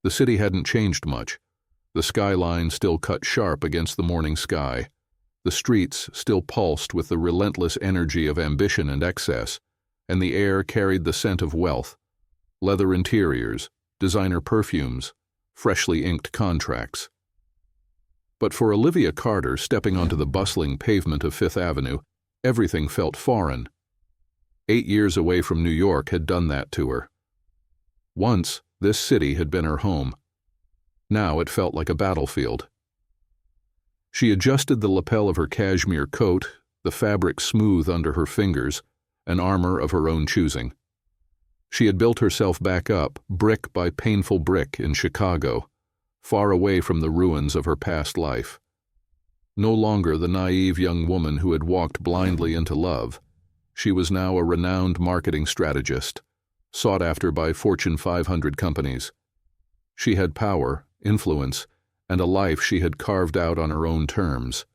The city hadn't changed much. The skyline still cut sharp against the morning sky. The streets still pulsed with the relentless energy of ambition and excess, and the air carried the scent of wealth, leather interiors, designer perfumes, freshly inked contracts. But for Olivia Carter, stepping onto the bustling pavement of Fifth Avenue, everything felt foreign. 8 years away from New York had done that to her. Once, this city had been her home. Now it felt like a battlefield. She adjusted the lapel of her cashmere coat, the fabric smooth under her fingers, an armor of her own choosing. She had built herself back up, brick by painful brick, in Chicago, far away from the ruins of her past life. No longer the naive young woman who had walked blindly into love. She was now a renowned marketing strategist, sought after by Fortune 500 companies. She had power, influence, and a life she had carved out on her own terms.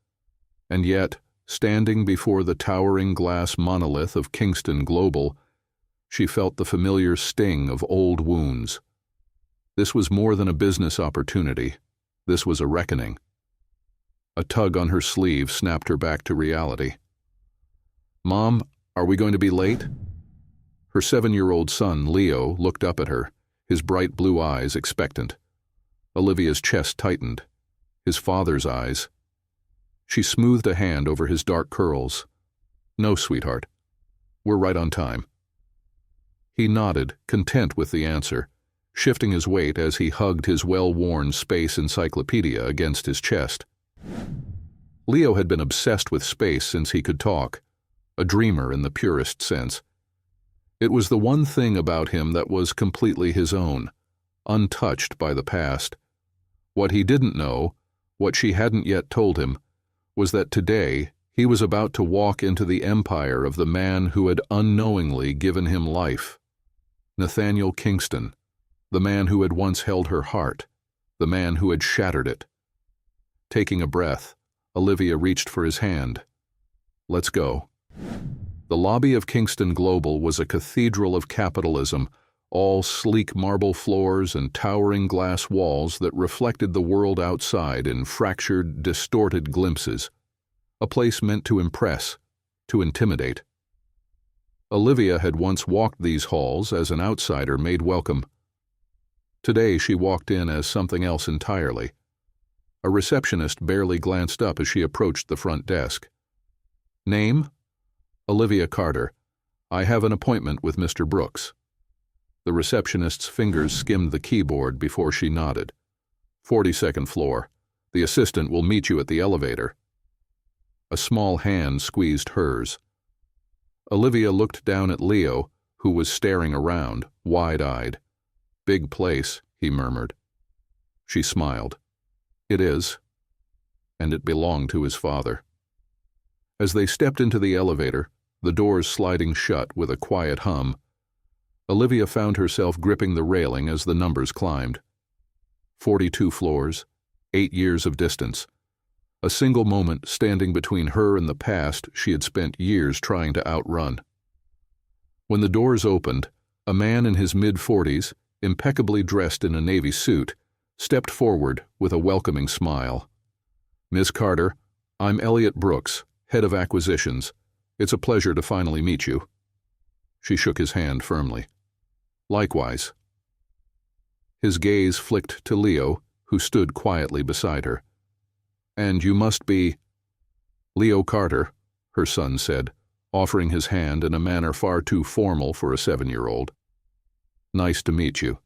And yet, standing before the towering glass monolith of Kingston Global, she felt the familiar sting of old wounds. This was more than a business opportunity. This was a reckoning. A tug on her sleeve snapped her back to reality. "Mom, are we going to be late?" Her 7-year-old son, Leo, looked up at her, his bright blue eyes expectant. Olivia's chest tightened. His father's eyes. She smoothed a hand over his dark curls. "No, sweetheart. We're right on time." He nodded, content with the answer, shifting his weight as he hugged his well-worn space encyclopedia against his chest. Leo had been obsessed with space since he could talk, a dreamer in the purest sense. It was the one thing about him that was completely his own, untouched by the past. What he didn't know, what she hadn't yet told him, was that today he was about to walk into the empire of the man who had unknowingly given him life. Nathaniel Kingston, the man who had once held her heart, the man who had shattered it. Taking a breath, Olivia reached for his hand. "Let's go." The lobby of Kingston Global was a cathedral of capitalism, all sleek marble floors and towering glass walls that reflected the world outside in fractured, distorted glimpses. A place meant to impress, to intimidate. Olivia had once walked these halls as an outsider made welcome. Today she walked in as something else entirely. A receptionist barely glanced up as she approached the front desk. "Name?" "Olivia Carter. I have an appointment with Mr. Brooks." The receptionist's fingers skimmed the keyboard before she nodded. 42nd floor. The assistant will meet you at the elevator." A small hand squeezed hers. Olivia looked down at Leo, who was staring around, wide-eyed. "Big place," he murmured. She smiled. "It is." And it belonged to his father. As they stepped into the elevator, the doors sliding shut with a quiet hum, Olivia found herself gripping the railing as the numbers climbed. 42 floors, 8 years of distance. A single moment standing between her and the past she had spent years trying to outrun. When the doors opened, a man in his mid-40s, impeccably dressed in a navy suit, stepped forward with a welcoming smile. "Miss Carter, I'm Elliot Brooks, head of acquisitions. It's a pleasure to finally meet you." She shook his hand firmly. "Likewise." His gaze flicked to Leo, who stood quietly beside her. "And you must be—" "Leo Carter," her son said, offering his hand in a manner far too formal for a 7-year-old. "Nice to meet you."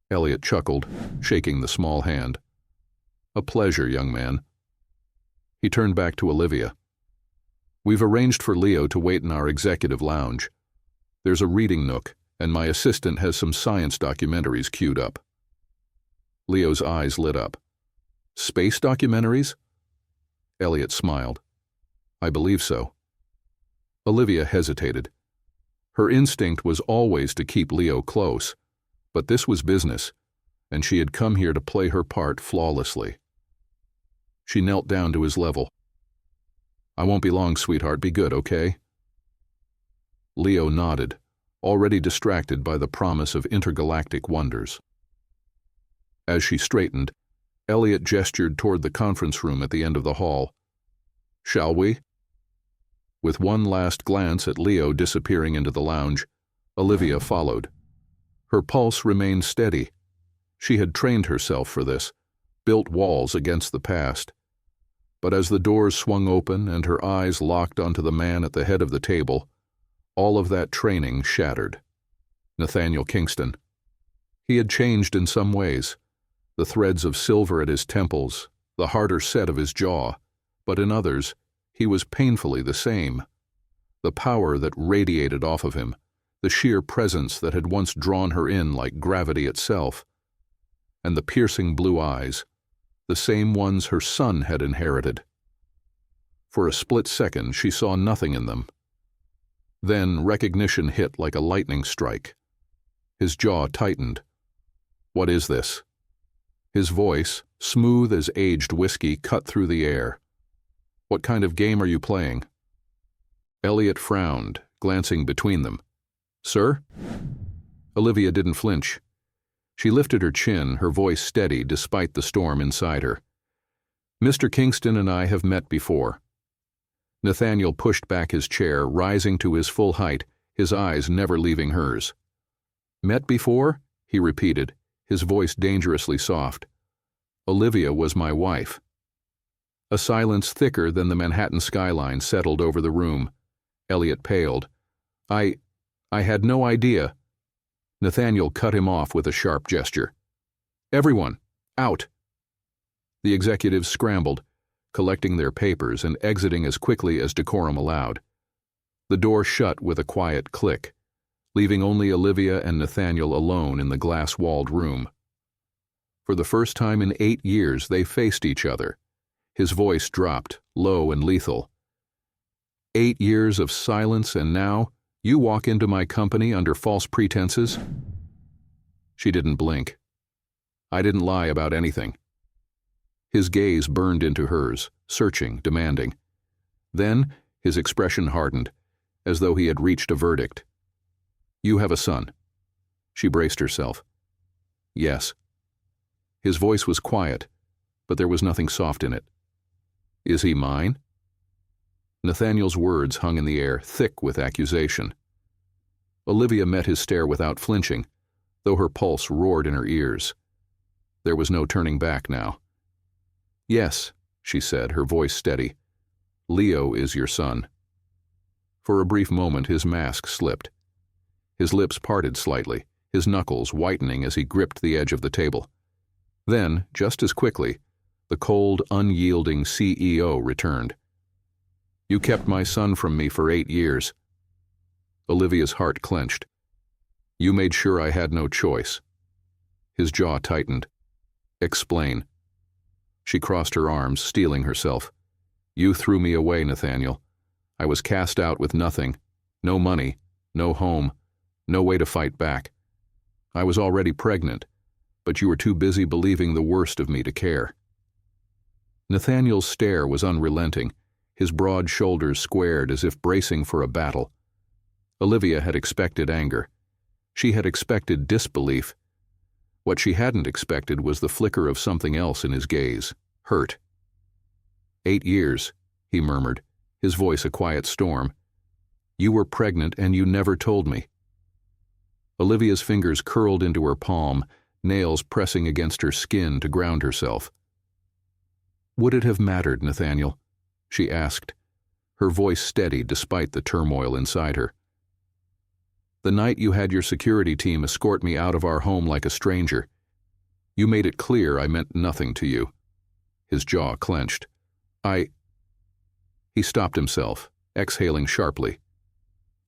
Elliot chuckled, shaking the small hand. "A pleasure, young man." He turned back to Olivia. "We've arranged for Leo to wait in our executive lounge. There's a reading nook, and my assistant has some science documentaries queued up." Leo's eyes lit up. "Space documentaries?" Elliot smiled. "I believe so." Olivia hesitated. Her instinct was always to keep Leo close, but this was business, and she had come here to play her part flawlessly. She knelt down to his level. "I won't be long, sweetheart. Be good, okay?" Leo nodded, already distracted by the promise of intergalactic wonders. As she straightened, Elliot gestured toward the conference room at the end of the hall. "Shall we?" With one last glance at Leo disappearing into the lounge, Olivia followed. Her pulse remained steady. She had trained herself for this, built walls against the past. But as the doors swung open and her eyes locked onto the man at the head of the table, all of that training shattered. Nathaniel Kingston. He had changed in some ways, the threads of silver at his temples, the harder set of his jaw, but in others, he was painfully the same. The power that radiated off of him, the sheer presence that had once drawn her in like gravity itself, and the piercing blue eyes, the same ones her son had inherited. For a split second, she saw nothing in them. Then recognition hit like a lightning strike. His jaw tightened. "What is this?" His voice, smooth as aged whiskey, cut through the air. "What kind of game are you playing?" Elliot frowned, glancing between them. "Sir?" Olivia didn't flinch. She lifted her chin, her voice steady despite the storm inside her. "Mr. Kingston and I have met before." Nathaniel pushed back his chair, rising to his full height, his eyes never leaving hers. "Met before?" he repeated, his voice dangerously soft. "Olivia was my wife." A silence thicker than the Manhattan skyline settled over the room. Elliot paled. I had no idea." Nathaniel cut him off with a sharp gesture. "Everyone, out!" The executives scrambled, collecting their papers and exiting as quickly as decorum allowed. The door shut with a quiet click, leaving only Olivia and Nathaniel alone in the glass-walled room. For the first time in 8 years, they faced each other. His voice dropped, low and lethal. 8 years of silence, and now you walk into my company under false pretenses? She didn't blink. "I didn't lie about anything." His gaze burned into hers, searching, demanding. Then his expression hardened, as though he had reached a verdict. "You have a son." She braced herself. "Yes." His voice was quiet, but there was nothing soft in it. "Is he mine?" Nathaniel's words hung in the air, thick with accusation. Olivia met his stare without flinching, though her pulse roared in her ears. There was no turning back now. "Yes," she said, her voice steady. "Leo is your son." For a brief moment his mask slipped. His lips parted slightly, his knuckles whitening as he gripped the edge of the table. Then, just as quickly, the cold, unyielding CEO returned. "You kept my son from me for 8 years." Olivia's heart clenched. "You made sure I had no choice." His jaw tightened. "Explain." She crossed her arms, steeling herself. "You threw me away, Nathaniel. I was cast out with nothing, no money, no home, no way to fight back. I was already pregnant, but you were too busy believing the worst of me to care." Nathaniel's stare was unrelenting, his broad shoulders squared as if bracing for a battle. Olivia had expected anger. She had expected disbelief. What she hadn't expected was the flicker of something else in his gaze, hurt. 8 years, he murmured, his voice a quiet storm. "You were pregnant and you never told me." Olivia's fingers curled into her palm, nails pressing against her skin to ground herself. "Would it have mattered, Nathaniel?" she asked, her voice steady despite the turmoil inside her. "The night you had your security team escort me out of our home like a stranger, you made it clear I meant nothing to you." His jaw clenched. He stopped himself, exhaling sharply.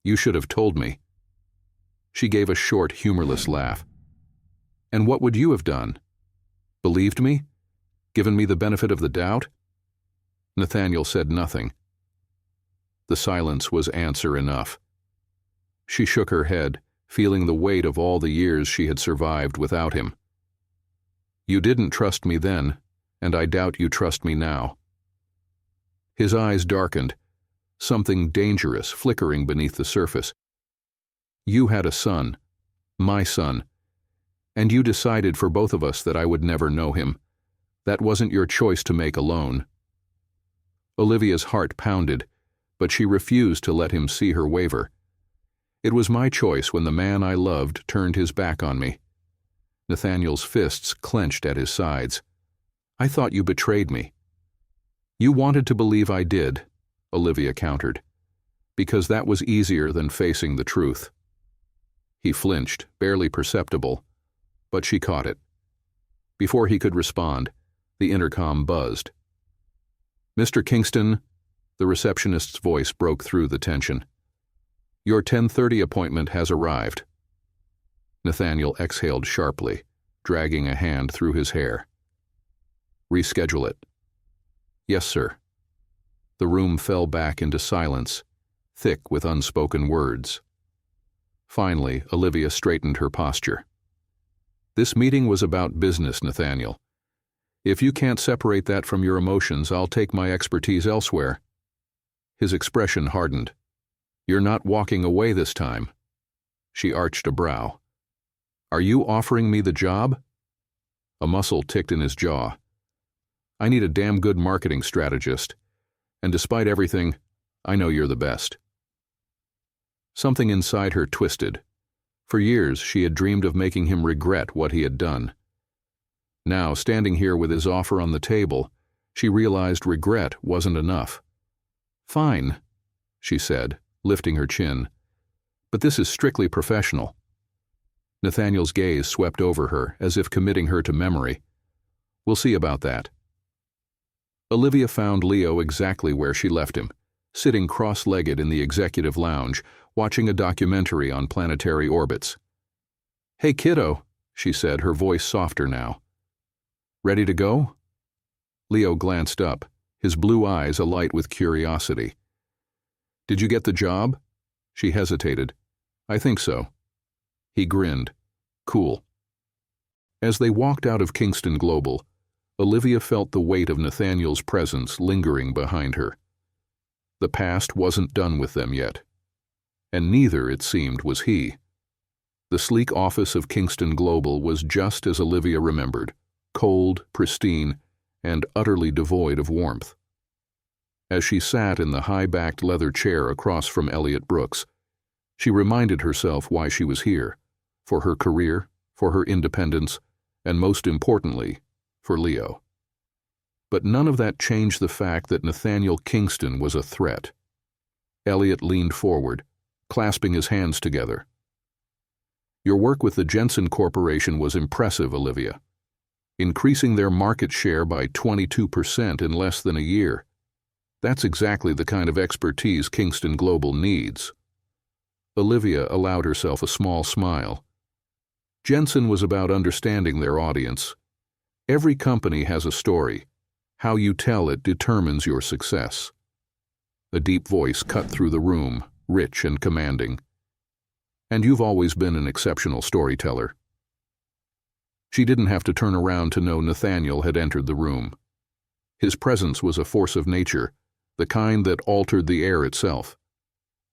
"You should have told me." She gave a short, humorless laugh. "And what would you have done? Believed me? Given me the benefit of the doubt?" Nathaniel said nothing. The silence was answer enough. She shook her head, feeling the weight of all the years she had survived without him. "You didn't trust me then, and I doubt you trust me now." His eyes darkened, something dangerous flickering beneath the surface. "You had a son, my son, And you decided for both of us that I would never know him. That wasn't your choice to make alone." Olivia's heart pounded, but she refused to let him see her waver. "It was my choice when the man I loved turned his back on me." Nathaniel's fists clenched at his sides. "I thought you betrayed me." "You wanted to believe I did," Olivia countered, "because that was easier than facing the truth." He flinched, barely perceptible, but she caught it. Before he could respond, the intercom buzzed. "Mr. Kingston," the receptionist's voice broke through the tension. "Your 10:30 appointment has arrived." Nathaniel exhaled sharply, dragging a hand through his hair. "Reschedule it." "Yes, sir." The room fell back into silence, thick with unspoken words. Finally, Olivia straightened her posture. "This meeting was about business, Nathaniel. If you can't separate that from your emotions, I'll take my expertise elsewhere." His expression hardened. "You're not walking away this time." She arched a brow. "Are you offering me the job?" A muscle ticked in his jaw. "I need a damn good marketing strategist, and despite everything, I know you're the best." Something inside her twisted. For years, she had dreamed of making him regret what he had done. Now, standing here with his offer on the table, she realized regret wasn't enough. "Fine," she said, lifting her chin, "but this is strictly professional." Nathaniel's gaze swept over her, as if committing her to memory. "We'll see about that." Olivia found Leo exactly where she left him, sitting cross-legged in the executive lounge, watching a documentary on planetary orbits. "Hey, kiddo," she said, her voice softer now. "Ready to go?" Leo glanced up, his blue eyes alight with curiosity. "Did you get the job?" She hesitated. "I think so." He grinned. "Cool." As they walked out of Kingston Global, Olivia felt the weight of Nathaniel's presence lingering behind her. The past wasn't done with them yet. And neither, it seemed, was he. The sleek office of Kingston Global was just as Olivia remembered, cold, pristine, and utterly devoid of warmth. As she sat in the high-backed leather chair across from Elliot Brooks, she reminded herself why she was here, for her career, for her independence, and most importantly, for Leo. But none of that changed the fact that Nathaniel Kingston was a threat. Elliot leaned forward, clasping his hands together. "Your work with the Jensen Corporation was impressive, Olivia. Increasing their market share by 22% in less than a year. That's exactly the kind of expertise Kingston Global needs." Olivia allowed herself a small smile. Jensen was about understanding their audience. Every company has a story. How you tell it determines your success. A deep voice cut through the room, rich and commanding. "And you've always been an exceptional storyteller." She didn't have to turn around to know Nathaniel had entered the room. His presence was a force of nature, the kind that altered the air itself.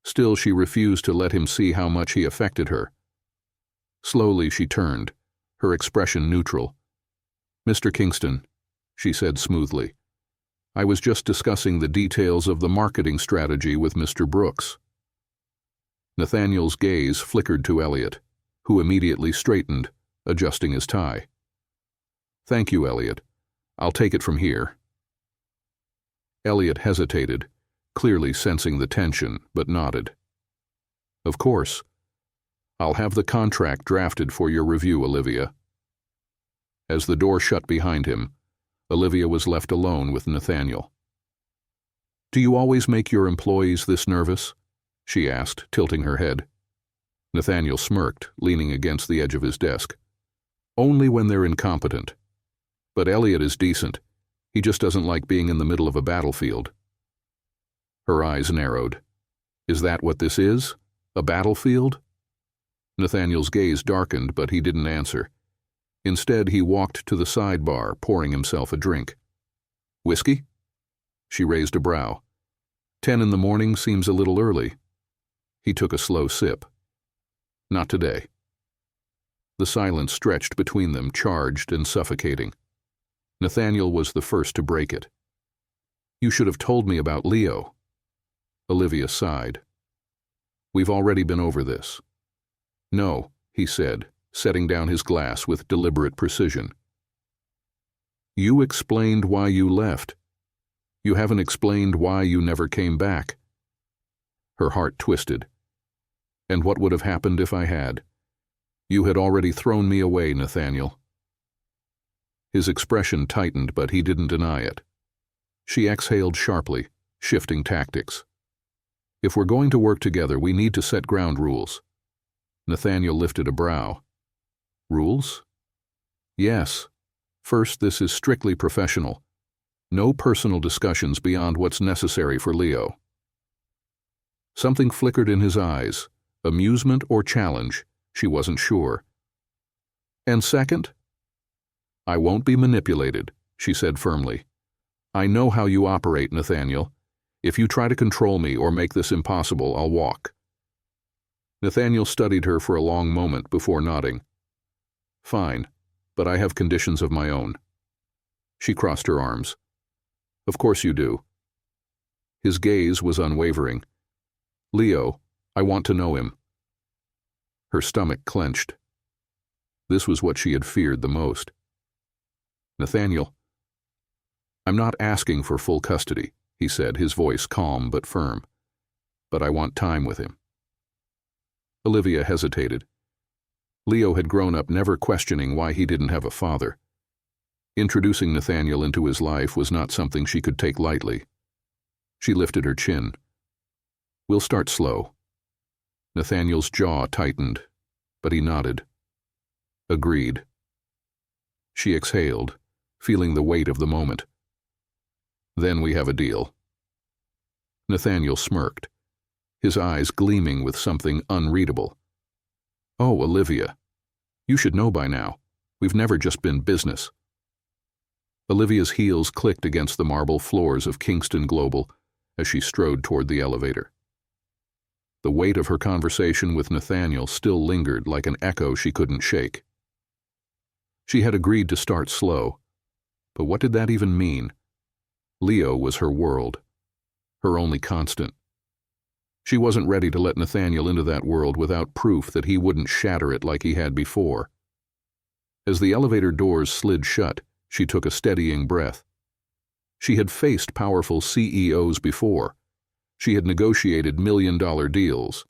Still, she refused to let him see how much he affected her. Slowly she turned, her expression neutral. "Mr. Kingston," she said smoothly, "I was just discussing the details of the marketing strategy with Mr. Brooks." Nathaniel's gaze flickered to Elliot, who immediately straightened, adjusting his tie. "Thank you, Elliot. I'll take it from here." Elliot hesitated, clearly sensing the tension, but nodded. "Of course. I'll have the contract drafted for your review, Olivia." As the door shut behind him, Olivia was left alone with Nathaniel. "Do you always make your employees this nervous?" she asked, tilting her head. Nathaniel smirked, leaning against the edge of his desk. "Only when they're incompetent. But Elliot is decent. He just doesn't like being in the middle of a battlefield." Her eyes narrowed. "Is that what this is? A battlefield?" Nathaniel's gaze darkened, but he didn't answer. Instead, he walked to the sidebar, pouring himself a drink. "Whiskey?" She raised a brow. 10 in the morning seems a little early." He took a slow sip. "Not today." The silence stretched between them, charged and suffocating. Nathaniel was the first to break it. "You should have told me about Leo." Olivia sighed. "We've already been over this." "No," he said, setting down his glass with deliberate precision. "You explained why you left. You haven't explained why you never came back." Her heart twisted. "And what would have happened if I had? You had already thrown me away, Nathaniel." His expression tightened, but he didn't deny it. She exhaled sharply, shifting tactics. "If we're going to work together, we need to set ground rules." Nathaniel lifted a brow. "Rules?" "Yes. First, this is strictly professional. No personal discussions beyond what's necessary for Leo." Something flickered in his eyes, amusement or challenge, she wasn't sure. "And second?" "I won't be manipulated," she said firmly. "I know how you operate, Nathaniel. If you try to control me or make this impossible, I'll walk." Nathaniel studied her for a long moment before nodding. "Fine, but I have conditions of my own." She crossed her arms. "Of course you do." His gaze was unwavering. "Leo, I want to know him." Her stomach clenched. This was what she had feared the most. "Nathaniel, I'm not asking for full custody," he said, his voice calm but firm. "But I want time with him." Olivia hesitated. Leo had grown up never questioning why he didn't have a father. Introducing Nathaniel into his life was not something she could take lightly. She lifted her chin. "We'll start slow." Nathaniel's jaw tightened, but he nodded. "Agreed." She exhaled, feeling the weight of the moment. "Then we have a deal." Nathaniel smirked, his eyes gleaming with something unreadable. "Oh, Olivia, you should know by now. We've never just been business." Olivia's heels clicked against the marble floors of Kingston Global as she strode toward the elevator. The weight of her conversation with Nathaniel still lingered like an echo she couldn't shake. She had agreed to start slow, but what did that even mean? Leo was her world, her only constant. She wasn't ready to let Nathaniel into that world without proof that he wouldn't shatter it like he had before. As the elevator doors slid shut, she took a steadying breath. She had faced powerful CEOs before. She had negotiated million-dollar deals.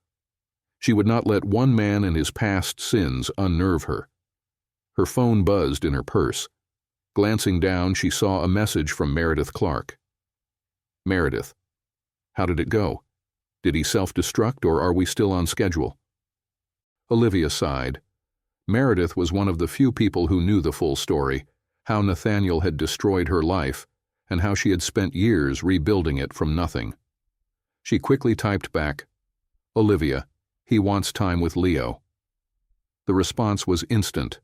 She would not let one man and his past sins unnerve her. Her phone buzzed in her purse. Glancing down, she saw a message from Meredith Clark. "Meredith, how did it go? Did he self-destruct, or are we still on schedule?" Olivia sighed. Meredith was one of the few people who knew the full story, how Nathaniel had destroyed her life, and how she had spent years rebuilding it from nothing. She quickly typed back, "Olivia, he wants time with Leo." The response was instant.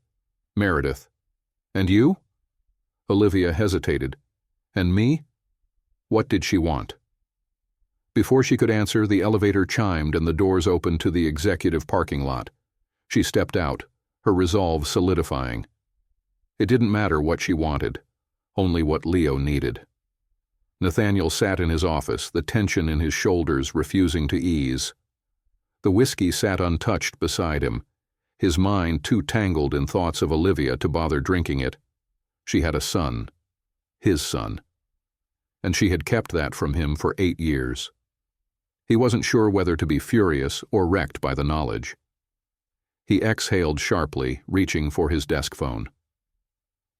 "Meredith, and you?" Olivia hesitated. "And me?" What did she want? Before she could answer, the elevator chimed and the doors opened to the executive parking lot. She stepped out, her resolve solidifying. It didn't matter what she wanted, only what Leo needed. Nathaniel sat in his office, the tension in his shoulders refusing to ease. The whiskey sat untouched beside him, his mind too tangled in thoughts of Olivia to bother drinking it. She had a son, his son, and she had kept that from him for 8 years. He wasn't sure whether to be furious or wrecked by the knowledge. He exhaled sharply, reaching for his desk phone.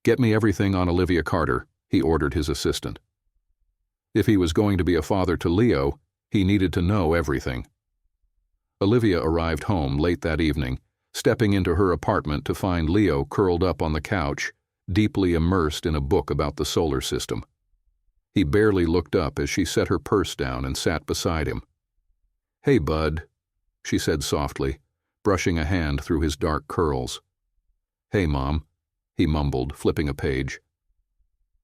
"Get me everything on Olivia Carter," he ordered his assistant. If he was going to be a father to Leo, he needed to know everything. Olivia arrived home late that evening, stepping into her apartment to find Leo curled up on the couch, deeply immersed in a book about the solar system. He barely looked up as she set her purse down and sat beside him. "Hey, bud," she said softly, brushing a hand through his dark curls. "Hey, Mom," he mumbled, flipping a page.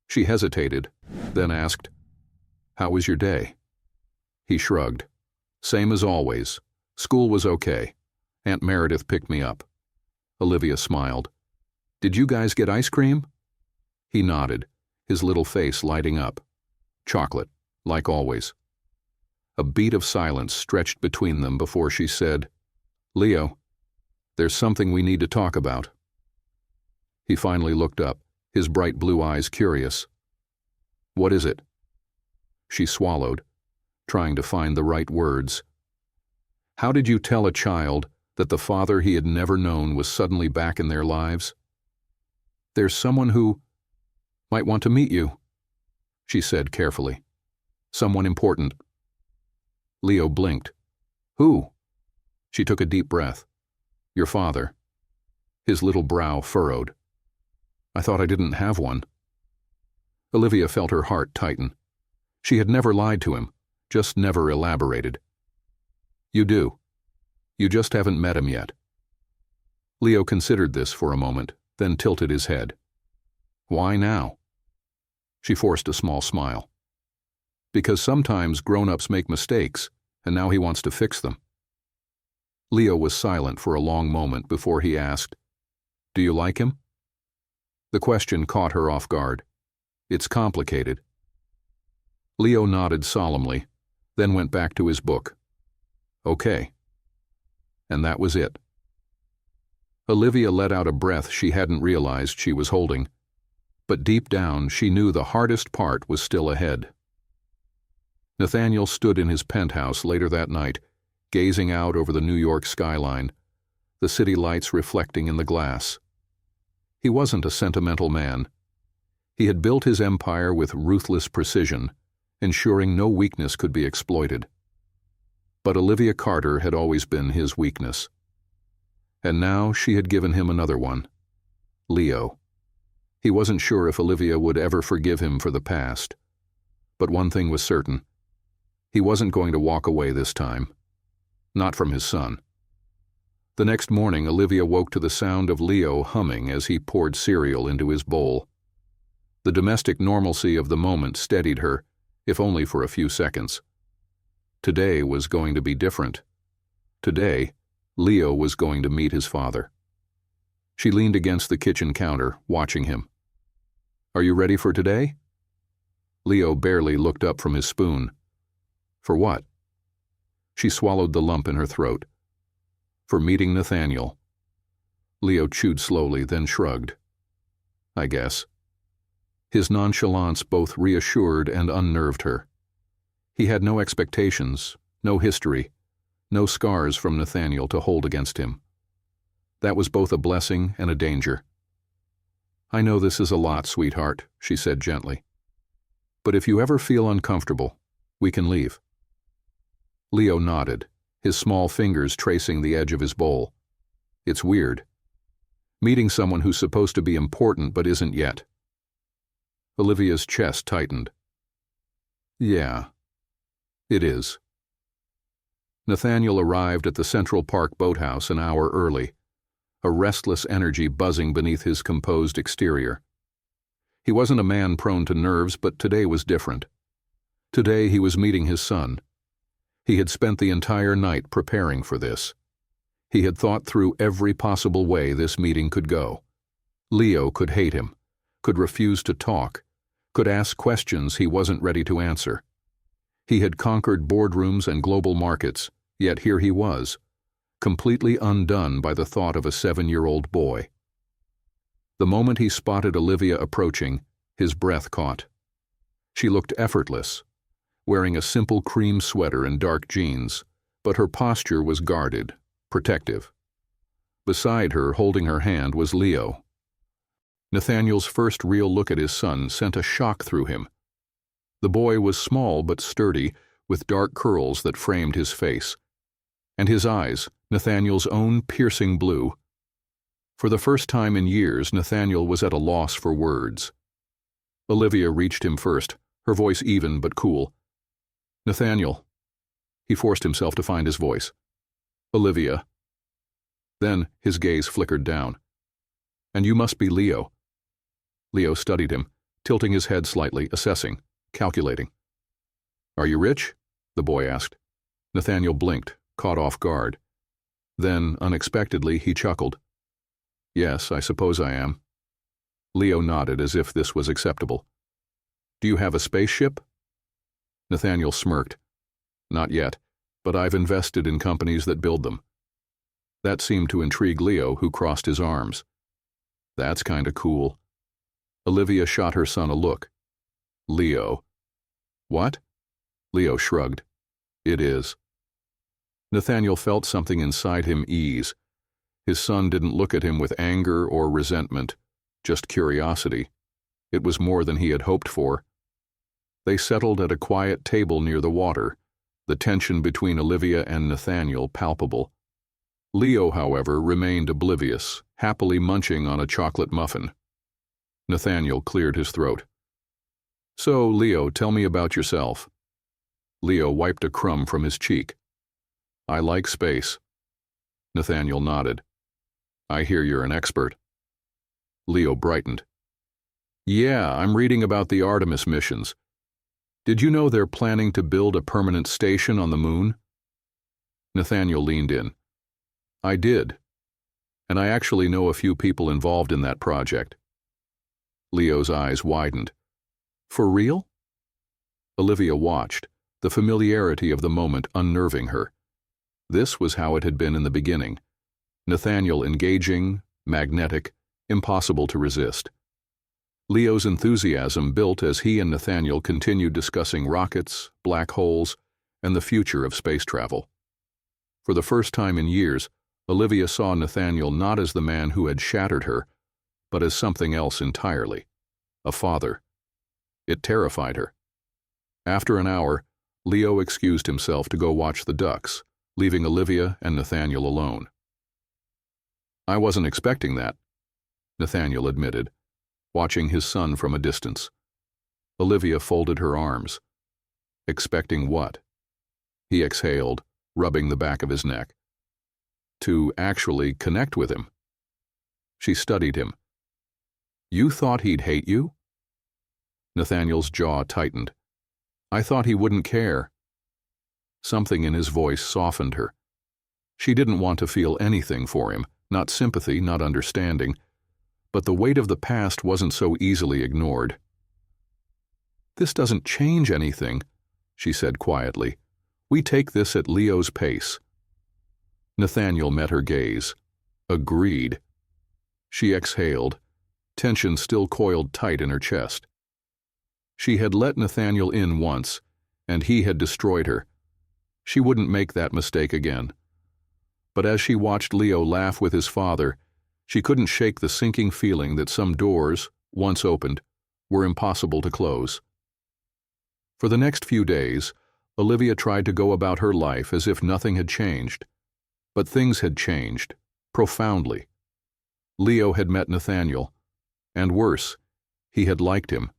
She hesitated, then asked, "How was your day?" He shrugged. "Same as always. School was okay. Aunt Meredith picked me up." Olivia smiled. "Did you guys get ice cream?" He nodded, his little face lighting up. Chocolate, like always. A beat of silence stretched between them before she said, "Leo, there's something we need to talk about." He finally looked up, his bright blue eyes curious. "What is it?" She swallowed, trying to find the right words. How did you tell a child that the father he had never known was suddenly back in their lives? "There's someone who might want to meet you," she said carefully. "Someone important." Leo blinked. "Who?" She took a deep breath. "Your father." His little brow furrowed. "I thought I didn't have one." Olivia felt her heart tighten. She had never lied to him, just never elaborated. "You do. You just haven't met him yet." Leo considered this for a moment, then tilted his head. "Why now?" She forced a small smile. "Because sometimes grown-ups make mistakes, and now he wants to fix them." Leo was silent for a long moment before he asked, "Do you like him?" The question caught her off guard. "It's complicated." Leo nodded solemnly, then went back to his book. "Okay." And that was it. Olivia let out a breath she hadn't realized she was holding, but deep down she knew the hardest part was still ahead. Nathaniel stood in his penthouse later that night, gazing out over the New York skyline, the city lights reflecting in the glass. He wasn't a sentimental man. He had built his empire with ruthless precision, ensuring no weakness could be exploited. But Olivia Carter had always been his weakness. And now she had given him another one. Leo. He wasn't sure if Olivia would ever forgive him for the past. But one thing was certain. He wasn't going to walk away this time. Not from his son. The next morning, Olivia woke to the sound of Leo humming as he poured cereal into his bowl. The domestic normalcy of the moment steadied her, if only for a few seconds. Today was going to be different. Today, Leo was going to meet his father. She leaned against the kitchen counter, watching him. "Are you ready for today?" Leo barely looked up from his spoon. "For what?" She swallowed the lump in her throat. "For meeting Nathaniel." Leo chewed slowly, then shrugged. "I guess." His nonchalance both reassured and unnerved her. He had no expectations, no history, no scars from Nathaniel to hold against him. That was both a blessing and a danger. "I know this is a lot, sweetheart," she said gently. "But if you ever feel uncomfortable, we can leave." Leo nodded, his small fingers tracing the edge of his bowl. "It's weird. Meeting someone who's supposed to be important but isn't yet." Olivia's chest tightened. "Yeah, it is." Nathaniel arrived at the Central Park boathouse an hour early, a restless energy buzzing beneath his composed exterior. He wasn't a man prone to nerves, but today was different. Today he was meeting his son. He had spent the entire night preparing for this. He had thought through every possible way this meeting could go. Leo could hate him, could refuse to talk, could ask questions he wasn't ready to answer. He had conquered boardrooms and global markets, yet here he was, completely undone by the thought of a 7-year-old boy. The moment he spotted Olivia approaching, his breath caught. She looked effortless, wearing a simple cream sweater and dark jeans, but her posture was guarded, protective. Beside her, holding her hand, was Leo. Nathaniel's first real look at his son sent a shock through him. The boy was small but sturdy, with dark curls that framed his face. And his eyes, Nathaniel's own piercing blue. For the first time in years, Nathaniel was at a loss for words. Olivia reached him first, her voice even but cool. "Nathaniel." He forced himself to find his voice. "Olivia." Then his gaze flickered down. "And you must be Leo." Leo studied him, tilting his head slightly, assessing, calculating. "Are you rich?" the boy asked. Nathaniel blinked, caught off guard. Then, unexpectedly, he chuckled. Yes, I suppose I am. Leo nodded as if this was acceptable. Do you have a spaceship? Nathaniel smirked. Not yet, but I've invested in companies that build them. That seemed to intrigue Leo, who crossed his arms. That's kinda cool. Olivia shot her son a look. Leo. What? Leo shrugged. It is. Nathaniel felt something inside him ease. His son didn't look at him with anger or resentment, just curiosity. It was more than he had hoped for. They settled at a quiet table near the water, the tension between Olivia and Nathaniel palpable. Leo, however, remained oblivious, happily munching on a chocolate muffin. Nathaniel cleared his throat. So, Leo, tell me about yourself. Leo wiped a crumb from his cheek. I like space. Nathaniel nodded. I hear you're an expert. Leo brightened. Yeah, I'm reading about the Artemis missions. Did you know they're planning to build a permanent station on the moon? Nathaniel leaned in. I did. And I actually know a few people involved in that project. Leo's eyes widened. For real? Olivia watched, the familiarity of the moment unnerving her. This was how it had been in the beginning. Nathaniel engaging, magnetic, impossible to resist. Leo's enthusiasm built as he and Nathaniel continued discussing rockets, black holes, and the future of space travel. For the first time in years, Olivia saw Nathaniel not as the man who had shattered her, but as something else entirely, a father. It terrified her. After an hour, Leo excused himself to go watch the ducks, leaving Olivia and Nathaniel alone. I wasn't expecting that, Nathaniel admitted, watching his son from a distance. Olivia folded her arms. Expecting what? He exhaled, rubbing the back of his neck. To actually connect with him. She studied him. You thought he'd hate you? Nathaniel's jaw tightened. I thought he wouldn't care. Something in his voice softened her. She didn't want to feel anything for him, not sympathy, not understanding, but the weight of the past wasn't so easily ignored. This doesn't change anything, she said quietly. We take this at Leo's pace. Nathaniel met her gaze. Agreed. She exhaled, tension still coiled tight in her chest. She had let Nathaniel in once, and he had destroyed her. She wouldn't make that mistake again. But as she watched Leo laugh with his father, she couldn't shake the sinking feeling that some doors, once opened, were impossible to close. For the next few days, Olivia tried to go about her life as if nothing had changed. But things had changed, profoundly. Leo had met Nathaniel, and worse, he had liked him.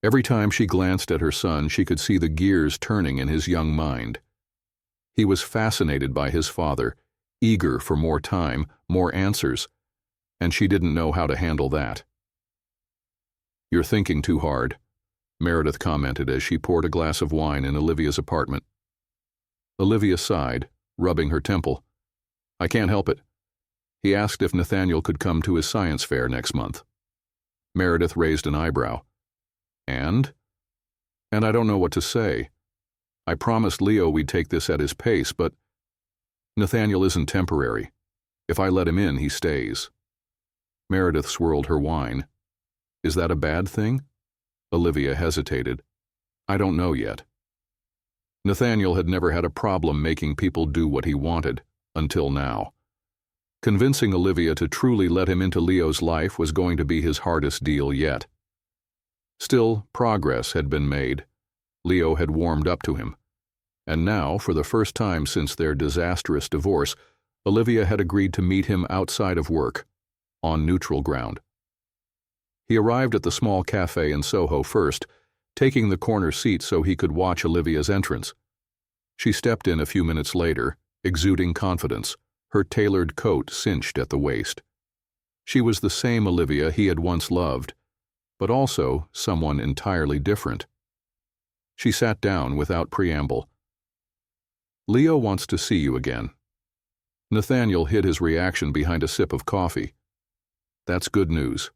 Every time she glanced at her son, she could see the gears turning in his young mind. He was fascinated by his father, eager for more time, more answers, and she didn't know how to handle that. You're thinking too hard, Meredith commented as she poured a glass of wine in Olivia's apartment. Olivia sighed, rubbing her temple. I can't help it. He asked if Nathaniel could come to his science fair next month. Meredith raised an eyebrow. And I don't know what to say. I promised Leo we'd take this at his pace, but Nathaniel isn't temporary. If I let him in, he stays. Meredith swirled her wine. Is that a bad thing? Olivia hesitated. I don't know yet. Nathaniel had never had a problem making people do what he wanted, until now. Convincing Olivia to truly let him into Leo's life was going to be his hardest deal yet. Still, progress had been made. Leo had warmed up to him. And now, for the first time since their disastrous divorce, Olivia had agreed to meet him outside of work, on neutral ground. He arrived at the small cafe in Soho first, taking the corner seat so he could watch Olivia's entrance. She stepped in a few minutes later, exuding confidence, her tailored coat cinched at the waist. She was the same Olivia he had once loved, but also someone entirely different. She sat down without preamble. Leo wants to see you again. Nathaniel hid his reaction behind a sip of coffee. "That's good news."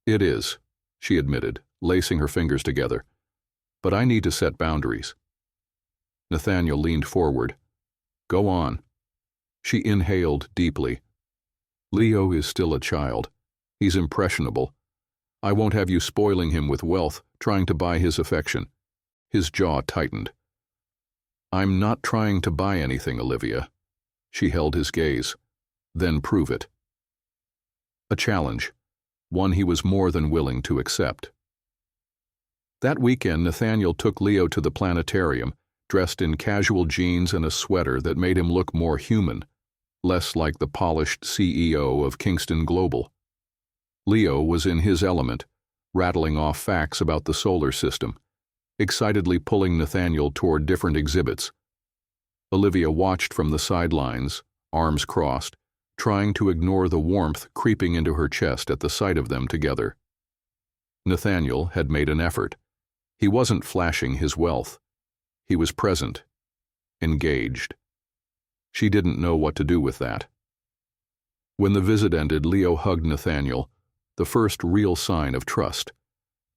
"It is," she admitted, lacing her fingers together. "But I need to set boundaries." Nathaniel leaned forward. "Go on." She inhaled deeply. "Leo is still a child. He's impressionable. I won't have you spoiling him with wealth, trying to buy his affection." His jaw tightened. "I'm not trying to buy anything, Olivia." She held his gaze. "Then prove it." A challenge, one he was more than willing to accept. That weekend, Nathaniel took Leo to the planetarium, dressed in casual jeans and a sweater that made him look more human, less like the polished CEO of Kingston Global. Leo was in his element, rattling off facts about the solar system, excitedly pulling Nathaniel toward different exhibits. Olivia watched from the sidelines, arms crossed, trying to ignore the warmth creeping into her chest at the sight of them together. Nathaniel had made an effort. He wasn't flashing his wealth. He was present, engaged. She didn't know what to do with that. When the visit ended, Leo hugged Nathaniel, the first real sign of trust,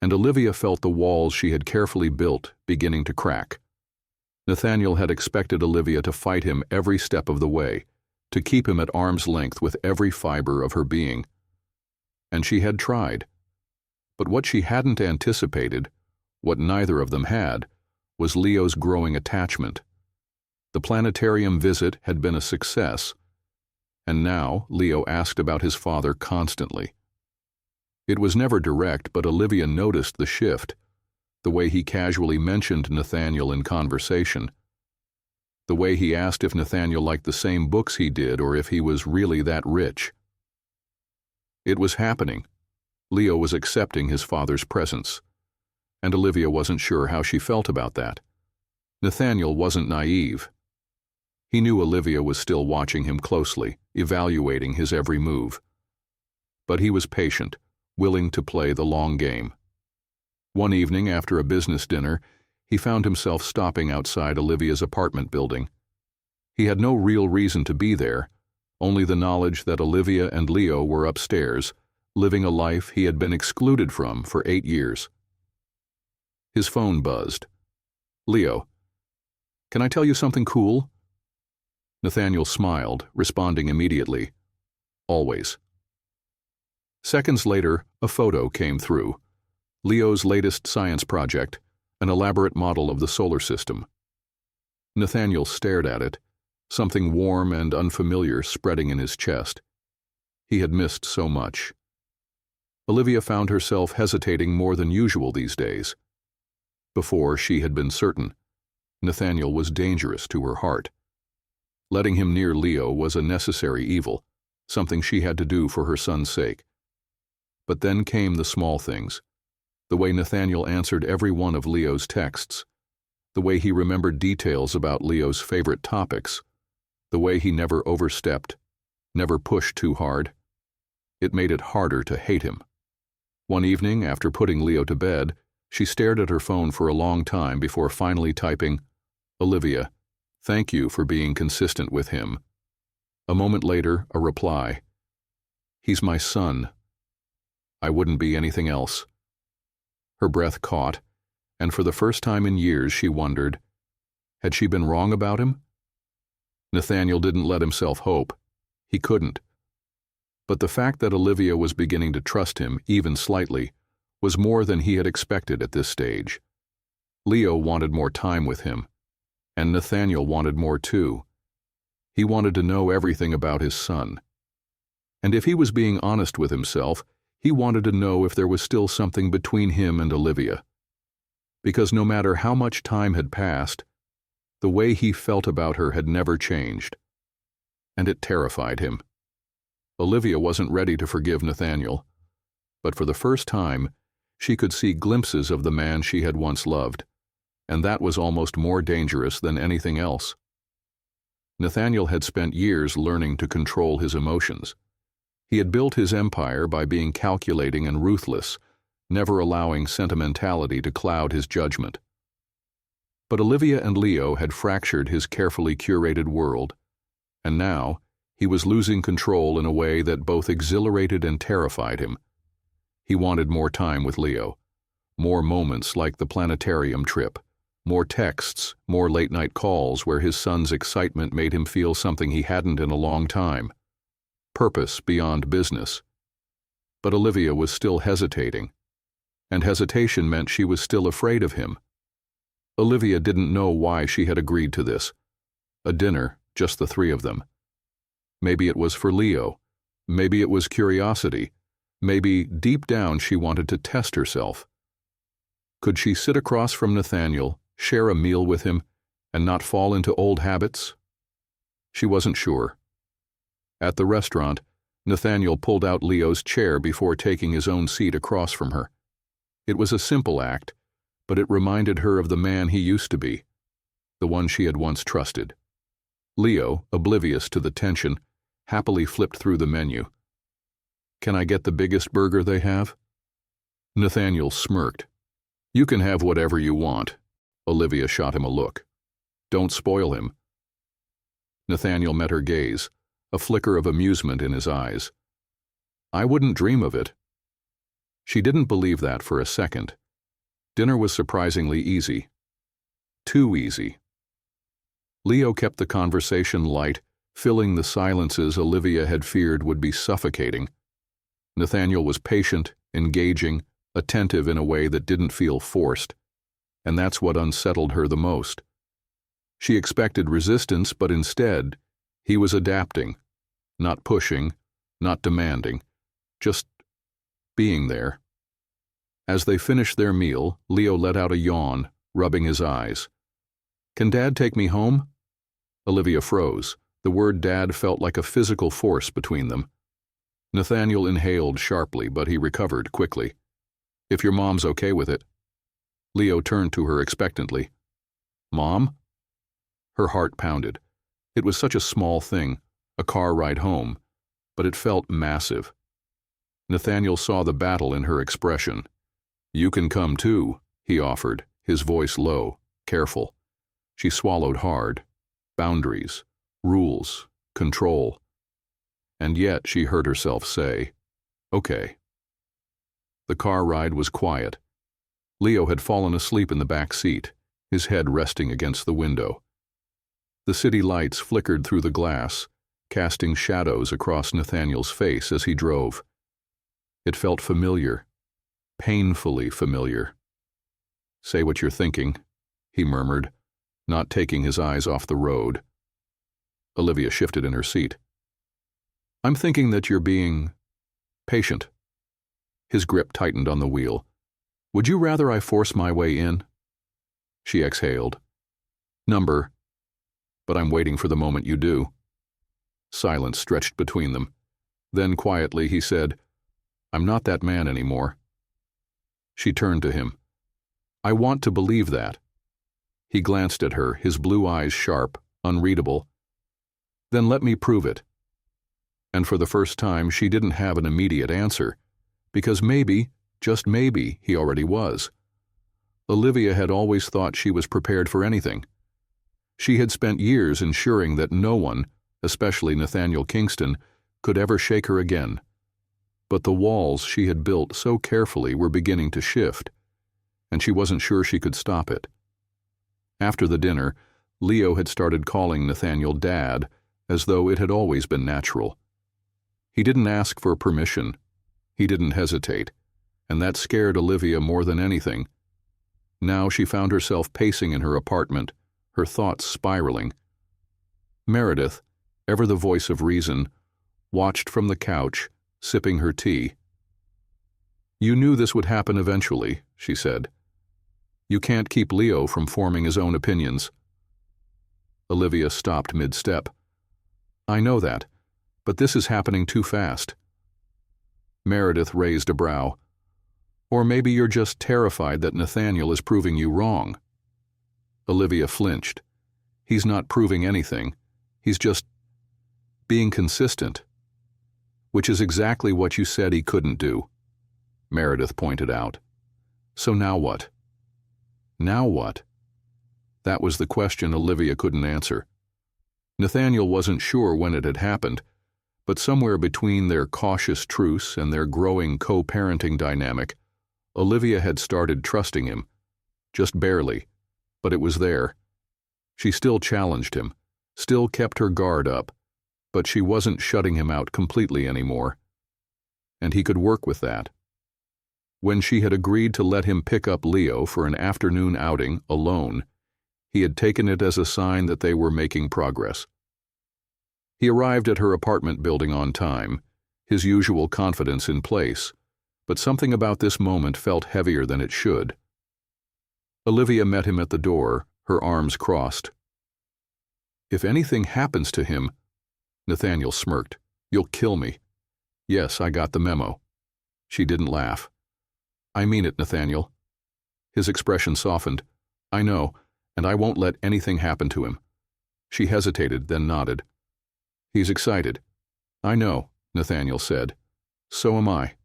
and Olivia felt the walls she had carefully built beginning to crack. Nathaniel had expected Olivia to fight him every step of the way, to keep him at arm's length with every fiber of her being. And she had tried. But what she hadn't anticipated, what neither of them had, was Leo's growing attachment. The planetarium visit had been a success, and now Leo asked about his father constantly. It was never direct, but Olivia noticed the shift, the way he casually mentioned Nathaniel in conversation, the way he asked if Nathaniel liked the same books he did or if he was really that rich. It was happening. Leo was accepting his father's presence, and Olivia wasn't sure how she felt about that. Nathaniel wasn't naive. He knew Olivia was still watching him closely, evaluating his every move. But he was patient, willing to play the long game. One evening, after a business dinner, he found himself stopping outside Olivia's apartment building. He had no real reason to be there, only the knowledge that Olivia and Leo were upstairs, living a life he had been excluded from for 8 years. His phone buzzed. "Leo, can I tell you something cool?" Nathaniel smiled, responding immediately. "Always." Seconds later, a photo came through. Leo's latest science project, an elaborate model of the solar system. Nathaniel stared at it, something warm and unfamiliar spreading in his chest. He had missed so much. Olivia found herself hesitating more than usual these days. Before, she had been certain. Nathaniel was dangerous to her heart. Letting him near Leo was a necessary evil, something she had to do for her son's sake. But then came the small things. The way Nathaniel answered every one of Leo's texts, the way he remembered details about Leo's favorite topics, the way he never overstepped, never pushed too hard. It made it harder to hate him. One evening, after putting Leo to bed, she stared at her phone for a long time before finally typing, "Olivia, thank you for being consistent with him." A moment later, a reply, "He's my son. I wouldn't be anything else." Her breath caught, and for the first time in years she wondered, had she been wrong about him? Nathaniel didn't let himself hope. He couldn't. But the fact that Olivia was beginning to trust him, even slightly, was more than he had expected at this stage. Leo wanted more time with him, and Nathaniel wanted more too. He wanted to know everything about his son. And if he was being honest with himself, he wanted to know if there was still something between him and Olivia. Because no matter how much time had passed, the way he felt about her had never changed. And it terrified him. Olivia wasn't ready to forgive Nathaniel, but for the first time, she could see glimpses of the man she had once loved, and that was almost more dangerous than anything else. Nathaniel had spent years learning to control his emotions. He had built his empire by being calculating and ruthless, never allowing sentimentality to cloud his judgment. But Olivia and Leo had fractured his carefully curated world, And now, he was losing control in a way that both exhilarated and terrified him. He wanted more time with Leo, more moments like the planetarium trip, more texts, more late-night calls where his son's excitement made him feel something he hadn't in a long time. Purpose beyond business. But Olivia was still hesitating, and hesitation meant she was still afraid of him. Olivia didn't know why she had agreed to this. A dinner, just the three of them. Maybe it was for Leo. Maybe it was curiosity. Maybe deep down she wanted to test herself. Could she sit across from Nathaniel, share a meal with him, and not fall into old habits? She wasn't sure. At the restaurant, Nathaniel pulled out Leo's chair before taking his own seat across from her. It was a simple act, but it reminded her of the man he used to be, the one she had once trusted. Leo, oblivious to the tension, happily flipped through the menu. "Can I get the biggest burger they have?" Nathaniel smirked. "You can have whatever you want." Olivia shot him a look. "Don't spoil him." Nathaniel met her gaze, a flicker of amusement in his eyes. "I wouldn't dream of it." She didn't believe that for a second. Dinner was surprisingly easy. Too easy. Leo kept the conversation light, filling the silences Olivia had feared would be suffocating. Nathaniel was patient, engaging, attentive in a way that didn't feel forced, and that's what unsettled her the most. She expected resistance, but instead, he was adapting, not pushing, not demanding, just being there. As they finished their meal, Leo let out a yawn, rubbing his eyes. "Can Dad take me home?" Olivia froze. The word Dad felt like a physical force between them. Nathaniel inhaled sharply, but he recovered quickly. "If your mom's okay with it." Leo turned to her expectantly. "Mom?" Her heart pounded. It was such a small thing, a car ride home, but it felt massive. Nathaniel saw the battle in her expression. "You can come too," he offered, his voice low, careful. She swallowed hard. Boundaries, rules, control. And yet she heard herself say, "Okay." The car ride was quiet. Leo had fallen asleep in the back seat, his head resting against the window. The city lights flickered through the glass, casting shadows across Nathaniel's face as he drove. It felt familiar, painfully familiar. "Say what you're thinking," he murmured, not taking his eyes off the road. Olivia shifted in her seat. "I'm thinking that you're being patient." His grip tightened on the wheel. "Would you rather I force my way in?" She exhaled. "Number, but I'm waiting for the moment you do." Silence stretched between them. Then quietly he said, "I'm not that man anymore." She turned to him. "I want to believe that." He glanced at her, his blue eyes sharp, unreadable. "Then let me prove it." And for the first time, she didn't have an immediate answer, because maybe, just maybe, he already was. Olivia had always thought she was prepared for anything. She had spent years ensuring that no one, especially Nathaniel Kingston, could ever shake her again. But the walls she had built so carefully were beginning to shift, and she wasn't sure she could stop it. After the dinner, Leo had started calling Nathaniel Dad, as though it had always been natural. He didn't ask for permission. He didn't hesitate, and that scared Olivia more than anything. Now she found herself pacing in her apartment, her thoughts spiraling. Meredith, ever the voice of reason, watched from the couch, sipping her tea. "You knew this would happen eventually," she said. "You can't keep Leo from forming his own opinions." Olivia stopped mid-step. "I know that, but this is happening too fast." Meredith raised a brow. "Or maybe you're just terrified that Nathaniel is proving you wrong." Olivia flinched. "He's not proving anything. He's just being consistent." "Which is exactly what you said he couldn't do," Meredith pointed out. "So now what?" Now what? That was the question Olivia couldn't answer. Nathaniel wasn't sure when it had happened, but somewhere between their cautious truce and their growing co-parenting dynamic, Olivia had started trusting him. Just barely, but it was there. She still challenged him, still kept her guard up, but she wasn't shutting him out completely anymore. And he could work with that. When she had agreed to let him pick up Leo for an afternoon outing alone, he had taken it as a sign that they were making progress. He arrived at her apartment building on time, his usual confidence in place, but something about this moment felt heavier than it should. Olivia met him at the door, her arms crossed. "If anything happens to him," Nathaniel smirked, "you'll kill me." "Yes, I got the memo." She didn't laugh. "I mean it, Nathaniel." His expression softened. "I know, and I won't let anything happen to him." She hesitated, then nodded. "He's excited." "I know," Nathaniel said. "So am I."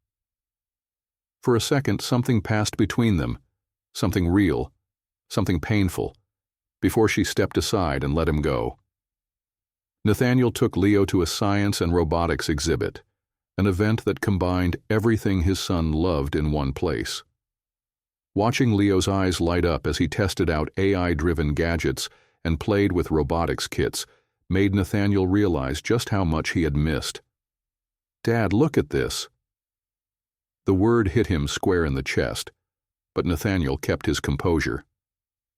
For a second, something passed between them, something real, something painful, before she stepped aside and let him go. Nathaniel took Leo to a science and robotics exhibit, an event that combined everything his son loved in one place. Watching Leo's eyes light up as he tested out AI-driven gadgets and played with robotics kits made Nathaniel realize just how much he had missed. "Dad, look at this." The word hit him square in the chest, but Nathaniel kept his composure.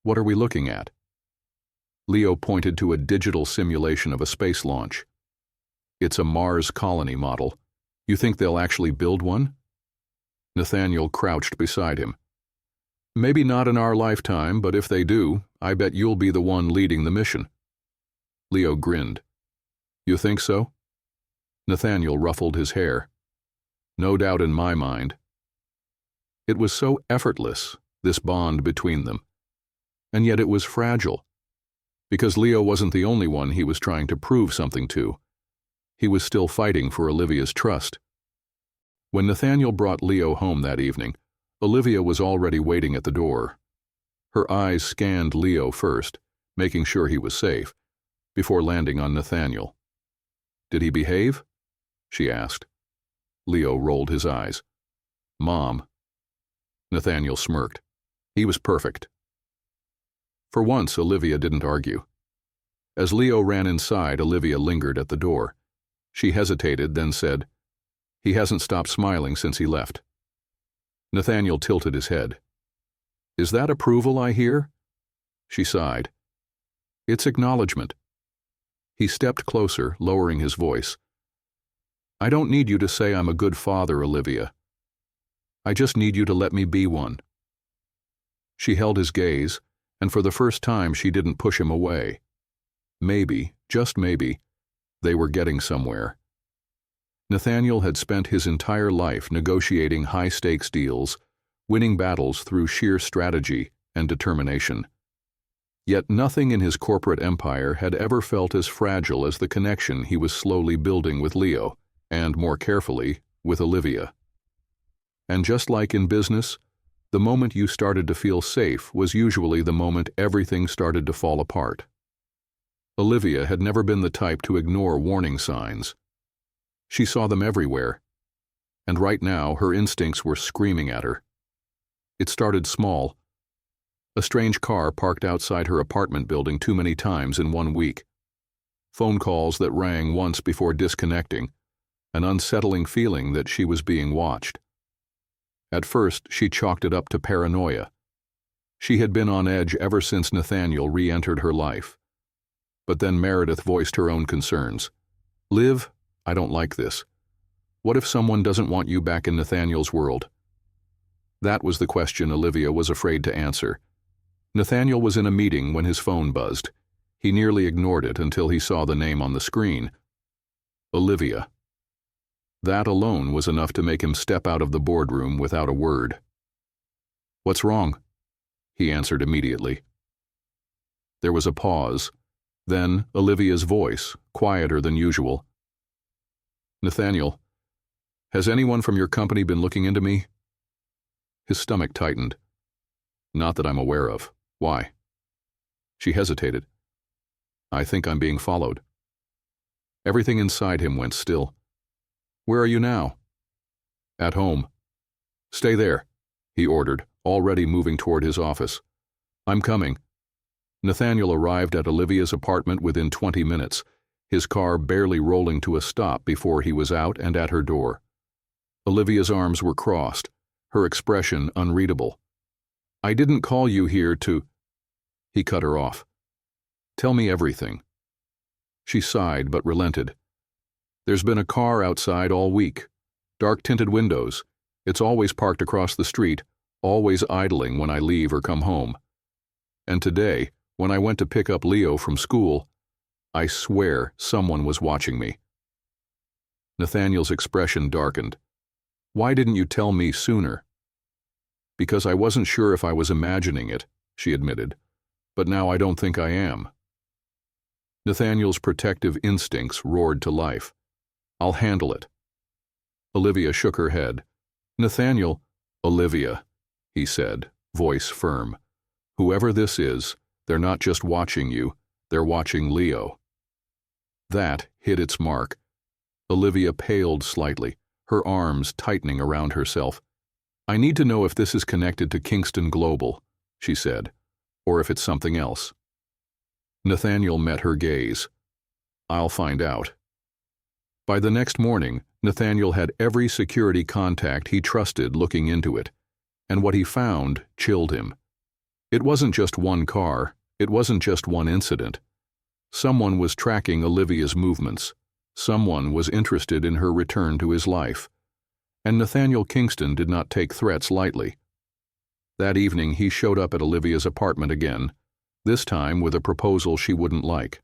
"What are we looking at?" Leo pointed to a digital simulation of a space launch. "It's a Mars colony model. You think they'll actually build one?" Nathaniel crouched beside him. "Maybe not in our lifetime, but if they do, I bet you'll be the one leading the mission." Leo grinned. "You think so?" Nathaniel ruffled his hair. "No doubt in my mind." It was so effortless, this bond between them. And yet it was fragile. Because Leo wasn't the only one he was trying to prove something to. He was still fighting for Olivia's trust. When Nathaniel brought Leo home that evening, Olivia was already waiting at the door. Her eyes scanned Leo first, making sure he was safe, before landing on Nathaniel. "Did he behave?" she asked. Leo rolled his eyes. "Mom." Nathaniel smirked. "He was perfect." For once, Olivia didn't argue. As Leo ran inside, Olivia lingered at the door. She hesitated, then said, "He hasn't stopped smiling since he left." Nathaniel tilted his head. "Is that approval I hear?" She sighed. "It's acknowledgement." He stepped closer, lowering his voice. "I don't need you to say I'm a good father, Olivia. I just need you to let me be one." She held his gaze, and for the first time she didn't push him away. Maybe, just maybe, they were getting somewhere. Nathaniel had spent his entire life negotiating high-stakes deals, winning battles through sheer strategy and determination. Yet nothing in his corporate empire had ever felt as fragile as the connection he was slowly building with Leo, and more carefully, with Olivia. And just like in business, the moment you started to feel safe was usually the moment everything started to fall apart. Olivia had never been the type to ignore warning signs. She saw them everywhere, and right now her instincts were screaming at her. It started small. A strange car parked outside her apartment building too many times in 1 week. Phone calls that rang once before disconnecting, an unsettling feeling that she was being watched. At first, she chalked it up to paranoia. She had been on edge ever since Nathaniel re-entered her life. But then Meredith voiced her own concerns. "Liv, I don't like this. What if someone doesn't want you back in Nathaniel's world?" That was the question Olivia was afraid to answer. Nathaniel was in a meeting when his phone buzzed. He nearly ignored it until he saw the name on the screen. Olivia. That alone was enough to make him step out of the boardroom without a word. "What's wrong?" he answered immediately. There was a pause. Then Olivia's voice, quieter than usual. "Nathaniel, has anyone from your company been looking into me?" His stomach tightened. "Not that I'm aware of. Why?" She hesitated. I think I'm being followed. Everything inside him went still. Where are you now? At home. Stay there, he ordered, already moving toward his office. I'm coming. Nathaniel arrived at Olivia's apartment within 20 minutes, his car barely rolling to a stop before he was out and at her door. Olivia's arms were crossed, her expression unreadable. I didn't call you here to... He cut her off. Tell me everything. She sighed but relented. There's been a car outside all week. Dark-tinted windows. It's always parked across the street, always idling when I leave or come home. And today, when I went to pick up Leo from school, I swear someone was watching me. Nathaniel's expression darkened. Why didn't you tell me sooner? Because I wasn't sure if I was imagining it, she admitted. But now I don't think I am. Nathaniel's protective instincts roared to life. I'll handle it. Olivia shook her head. Nathaniel, Olivia, he said, voice firm. Whoever this is, they're not just watching you, they're watching Leo. That hit its mark. Olivia paled slightly, her arms tightening around herself. I need to know if this is connected to Kingston Global, she said, or if it's something else. Nathaniel met her gaze. I'll find out. By the next morning, Nathaniel had every security contact he trusted looking into it, and what he found chilled him. It wasn't just one car, it wasn't just one incident. Someone was tracking Olivia's movements. Someone was interested in her return to his life. And Nathaniel Kingston did not take threats lightly. That evening he showed up at Olivia's apartment again, this time with a proposal she wouldn't like.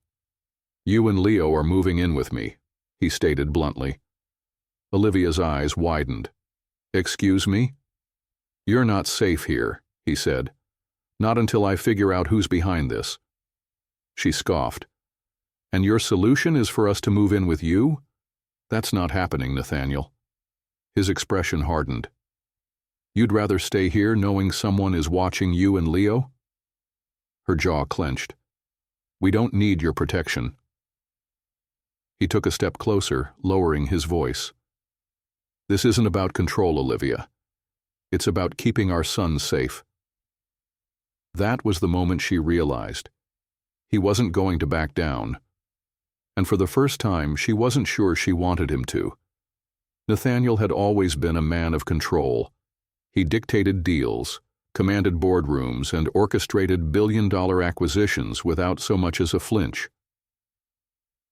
You and Leo are moving in with me, he stated bluntly. Olivia's eyes widened. Excuse me? You're not safe here, he said. Not until I figure out who's behind this. She scoffed. And your solution is for us to move in with you? That's not happening, Nathaniel. His expression hardened. You'd rather stay here knowing someone is watching you and Leo? Her jaw clenched. We don't need your protection. He took a step closer, lowering his voice. This isn't about control, Olivia. It's about keeping our son safe. That was the moment she realized. He wasn't going to back down. And for the first time, she wasn't sure she wanted him to. Nathaniel had always been a man of control. He dictated deals, commanded boardrooms, and orchestrated billion-dollar acquisitions without so much as a flinch.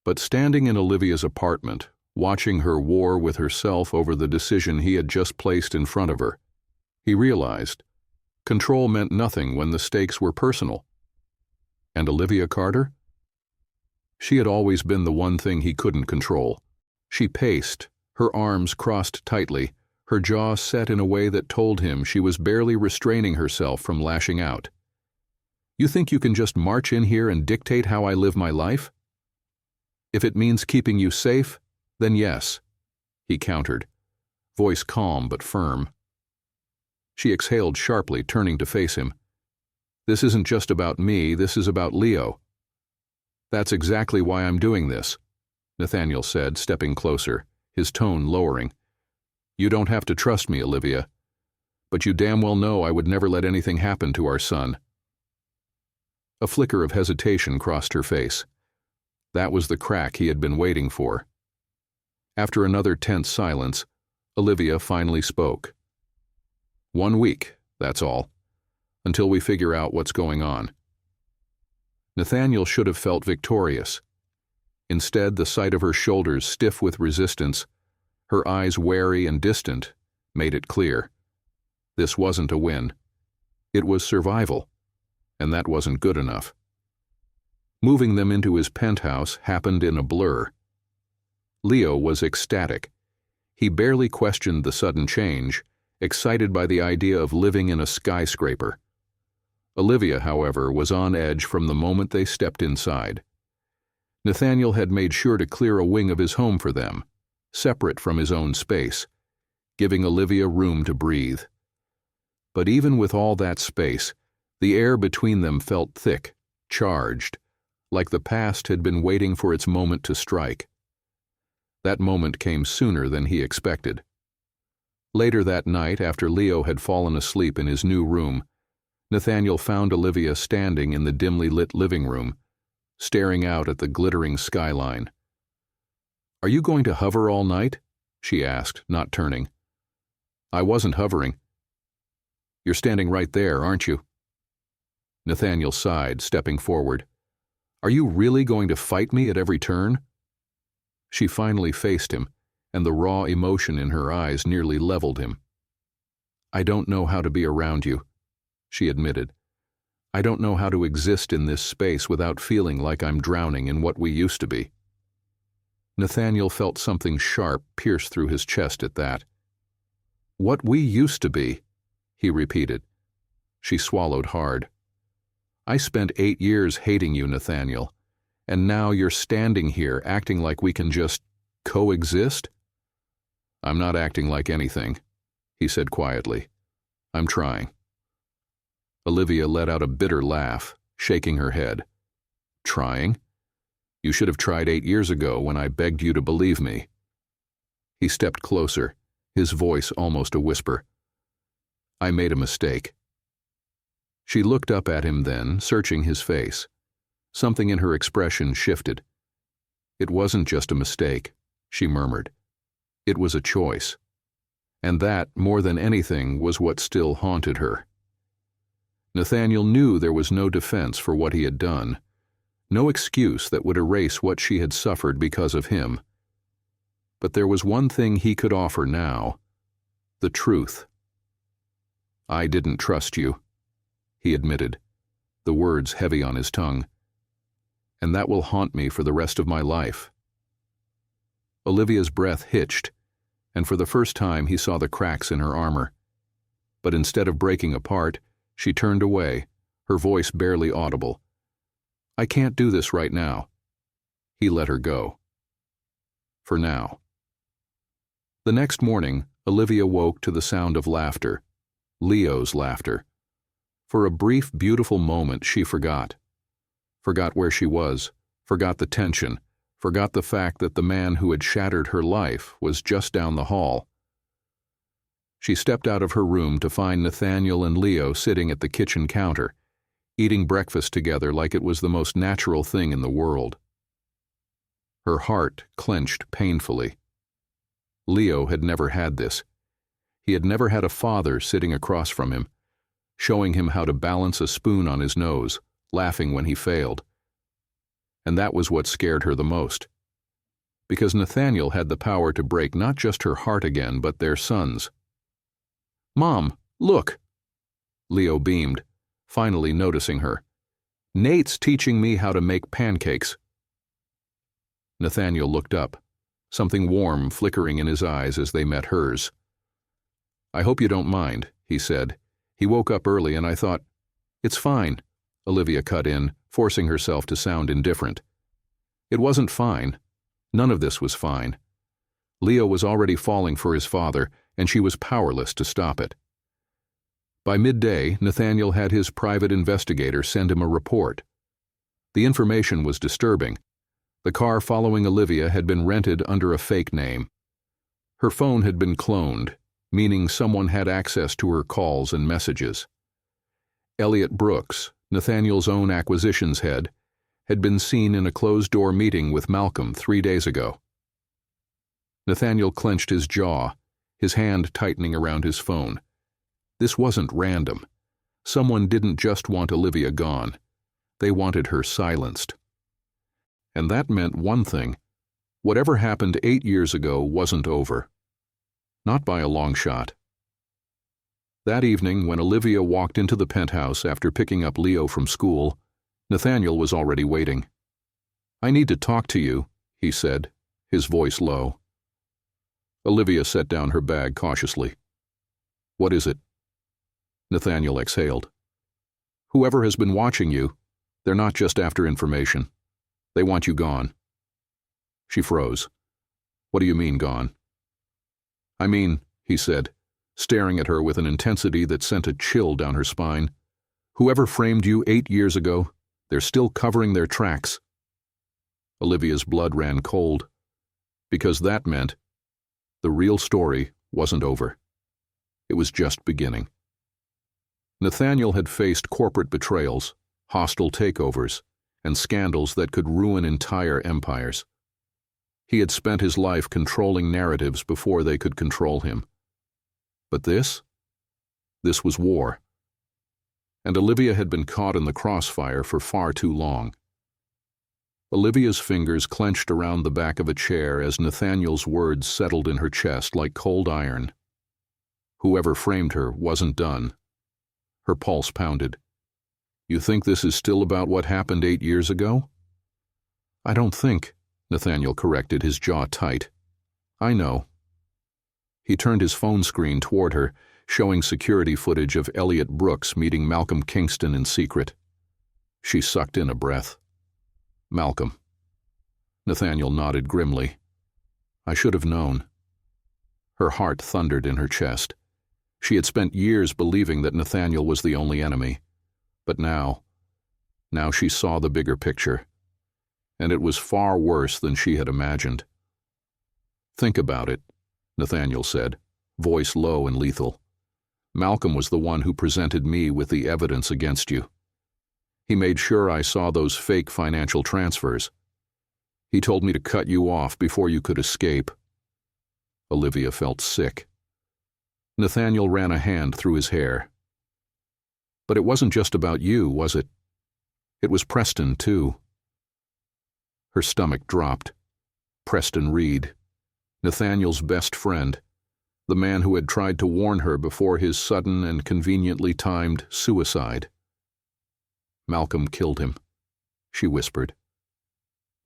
But standing in Olivia's apartment, watching her war with herself over the decision he had just placed in front of her, he realized control meant nothing when the stakes were personal. And Olivia Carter? She had always been the one thing he couldn't control. She paced, her arms crossed tightly, her jaw set in a way that told him she was barely restraining herself from lashing out. You think you can just march in here and dictate how I live my life? If it means keeping you safe, then yes, he countered, voice calm but firm. She exhaled sharply, turning to face him. This isn't just about me, this is about Leo. That's exactly why I'm doing this, Nathaniel said, stepping closer, his tone lowering. You don't have to trust me, Olivia, but you damn well know I would never let anything happen to our son. A flicker of hesitation crossed her face. That was the crack he had been waiting for. After another tense silence, Olivia finally spoke. 1 week, that's all, until we figure out what's going on. Nathaniel should have felt victorious. Instead, the sight of her shoulders stiff with resistance, her eyes wary and distant, made it clear. This wasn't a win. It was survival, and that wasn't good enough. Moving them into his penthouse happened in a blur. Leo was ecstatic. He barely questioned the sudden change, excited by the idea of living in a skyscraper. Olivia, however, was on edge from the moment they stepped inside. Nathaniel had made sure to clear a wing of his home for them, separate from his own space, giving Olivia room to breathe. But even with all that space, the air between them felt thick, charged, like the past had been waiting for its moment to strike. That moment came sooner than he expected. Later that night, after Leo had fallen asleep in his new room, Nathaniel found Olivia standing in the dimly lit living room, staring out at the glittering skyline. "Are you going to hover all night?" she asked, not turning. "I wasn't hovering." "You're standing right there, aren't you?" Nathaniel sighed, stepping forward. "Are you really going to fight me at every turn?" She finally faced him, and the raw emotion in her eyes nearly leveled him. "I don't know how to be around you," she admitted. "I don't know how to exist in this space without feeling like I'm drowning in what we used to be." Nathaniel felt something sharp pierce through his chest at that. "What we used to be," he repeated. She swallowed hard. "I spent 8 years hating you, Nathaniel, and now you're standing here acting like we can just coexist?" "I'm not acting like anything," he said quietly. "I'm trying." Olivia let out a bitter laugh, shaking her head. "Trying? You should have tried 8 years ago when I begged you to believe me." He stepped closer, his voice almost a whisper. "I made a mistake." She looked up at him then, searching his face. Something in her expression shifted. "It wasn't just a mistake," she murmured. "It was a choice." And that, more than anything, was what still haunted her. Nathaniel knew there was no defense for what he had done, no excuse that would erase what she had suffered because of him. But there was one thing he could offer now: the truth. "I didn't trust you," he admitted, the words heavy on his tongue. "And that will haunt me for the rest of my life." Olivia's breath hitched, and for the first time he saw the cracks in her armor. But instead of breaking apart, she turned away, her voice barely audible. "I can't do this right now." He let her go. For now. The next morning, Olivia woke to the sound of laughter, Leo's laughter. For a brief, beautiful moment, she forgot. Forgot where she was, forgot the tension, forgot the fact that the man who had shattered her life was just down the hall. She stepped out of her room to find Nathaniel and Leo sitting at the kitchen counter, eating breakfast together like it was the most natural thing in the world. Her heart clenched painfully. Leo had never had this. He had never had a father sitting across from him, showing him how to balance a spoon on his nose, laughing when he failed. And that was what scared her the most. Because Nathaniel had the power to break not just her heart again, but their son's. "Mom, look!" Leo beamed, finally noticing her. "Nate's teaching me how to make pancakes." Nathaniel looked up, something warm flickering in his eyes as they met hers. "I hope you don't mind," he said. "He woke up early and I thought—" "It's fine," Olivia cut in, forcing herself to sound indifferent. It wasn't fine. None of this was fine. Leo was already falling for his father, and she was powerless to stop it. By midday, Nathaniel had his private investigator send him a report. The information was disturbing. The car following Olivia had been rented under a fake name. Her phone had been cloned, meaning someone had access to her calls and messages. Elliot Brooks, Nathaniel's own acquisitions head, had been seen in a closed-door meeting with Malcolm 3 days ago. Nathaniel clenched his jaw, his hand tightening around his phone. This wasn't random. Someone didn't just want Olivia gone. They wanted her silenced. And that meant one thing. Whatever happened 8 years ago wasn't over. Not by a long shot. That evening, when Olivia walked into the penthouse after picking up Leo from school, Nathaniel was already waiting. "I need to talk to you," he said, his voice low. Olivia set down her bag cautiously. "What is it?" Nathaniel exhaled. "Whoever has been watching you, they're not just after information. They want you gone." She froze. "What do you mean, gone?" "I mean," he said, staring at her with an intensity that sent a chill down her spine, "whoever framed you 8 years ago, They're still covering their tracks. Olivia's blood ran cold, because that meant the real story wasn't over. It was just beginning. Nathaniel had faced corporate betrayals, hostile takeovers, and scandals that could ruin entire empires. He had spent his life controlling narratives before they could control him. But this was war. And Olivia had been caught in the crossfire for far too long. Olivia's fingers clenched around the back of a chair as Nathaniel's words settled in her chest like cold iron. Whoever framed her wasn't done. Her pulse pounded. You think this is still about what happened 8 years ago? I don't think, Nathaniel corrected, his jaw tight. I know. He turned his phone screen toward her, showing security footage of Elliot Brooks meeting Malcolm Kingston in secret. She sucked in a breath. Malcolm. Nathaniel nodded grimly. I should have known. Her heart thundered in her chest. She had spent years believing that Nathaniel was the only enemy. But now she saw the bigger picture. And it was far worse than she had imagined. Think about it, Nathaniel said, voice low and lethal. Malcolm was the one who presented me with the evidence against you. He made sure I saw those fake financial transfers. He told me to cut you off before you could escape. Olivia felt sick. Nathaniel ran a hand through his hair. But it wasn't just about you, was it? It was Preston, too. Her stomach dropped. Preston Reed, Nathaniel's best friend, the man who had tried to warn her before his sudden and conveniently timed suicide. Malcolm killed him, she whispered.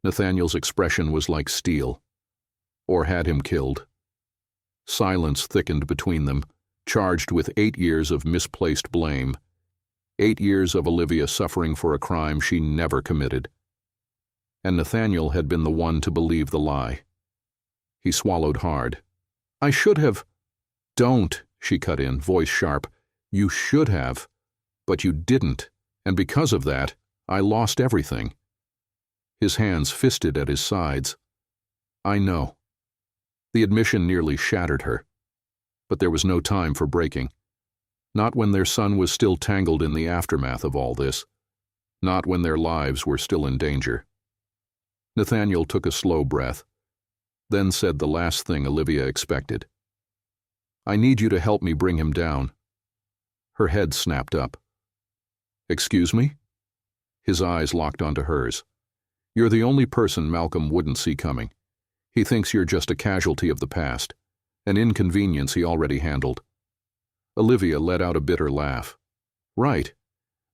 Nathaniel's expression was like steel. Or had him killed. Silence thickened between them, charged with 8 years of misplaced blame. 8 years of Olivia suffering for a crime she never committed. And Nathaniel had been the one to believe the lie. He swallowed hard. I should have. Don't, she cut in, voice sharp. You should have. But you didn't, and because of that, I lost everything. His hands fisted at his sides. I know. The admission nearly shattered her. But there was no time for breaking. Not when their son was still tangled in the aftermath of all this. Not when their lives were still in danger. Nathaniel took a slow breath, then said the last thing Olivia expected. I need you to help me bring him down. Her head snapped up. Excuse me? His eyes locked onto hers. You're the only person Malcolm wouldn't see coming. He thinks you're just a casualty of the past, an inconvenience he already handled. Olivia let out a bitter laugh. Right,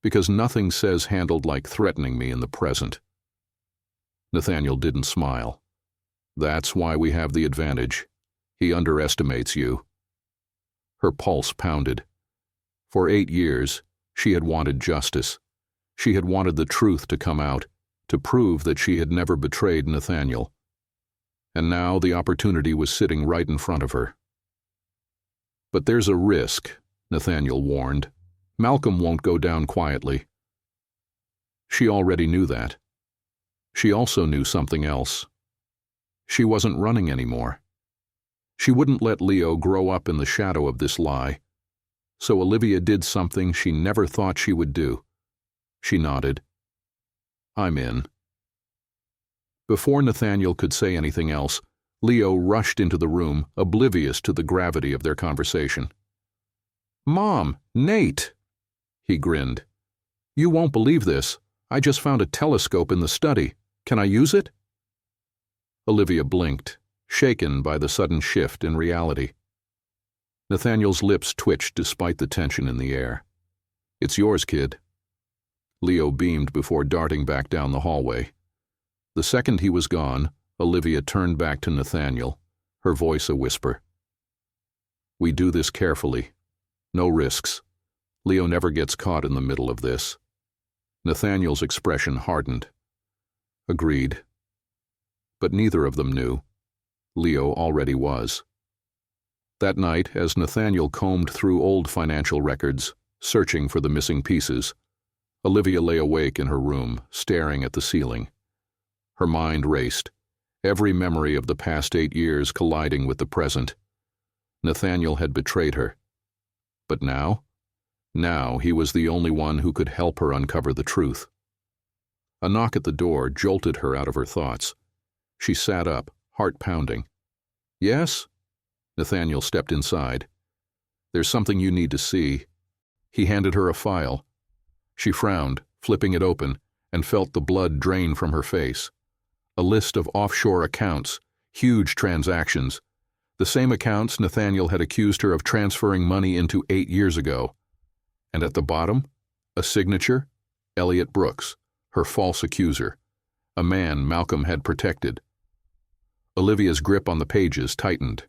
because nothing says handled like threatening me in the present. Nathaniel didn't smile. That's why we have the advantage. He underestimates you. Her pulse pounded. For 8 years, she had wanted justice. She had wanted the truth to come out, to prove that she had never betrayed Nathaniel. And now the opportunity was sitting right in front of her. But there's a risk, Nathaniel warned. Malcolm won't go down quietly. She already knew that. She also knew something else. She wasn't running anymore. She wouldn't let Leo grow up in the shadow of this lie. So Olivia did something she never thought she would do. She nodded. I'm in. Before Nathaniel could say anything else, Leo rushed into the room, oblivious to the gravity of their conversation. Mom, Nate! He grinned. You won't believe this. I just found a telescope in the study. Can I use it? Olivia blinked, shaken by the sudden shift in reality. Nathaniel's lips twitched despite the tension in the air. It's yours, kid. Leo beamed before darting back down the hallway. The second he was gone, Olivia turned back to Nathaniel, her voice a whisper. We do this carefully. No risks. Leo never gets caught in the middle of this. Nathaniel's expression hardened. Agreed. But neither of them knew. Leo already was. That night, as Nathaniel combed through old financial records, searching for the missing pieces, Olivia lay awake in her room, staring at the ceiling. Her mind raced, every memory of the past 8 years colliding with the present. Nathaniel had betrayed her. But now? Now he was the only one who could help her uncover the truth. A knock at the door jolted her out of her thoughts. She sat up, heart pounding. "Yes?" Nathaniel stepped inside. "There's something you need to see." He handed her a file. She frowned, flipping it open, and felt the blood drain from her face. A list of offshore accounts, huge transactions. The same accounts Nathaniel had accused her of transferring money into 8 years ago. And at the bottom, a signature, Elliot Brooks, her false accuser, a man Malcolm had protected. Olivia's grip on the pages tightened.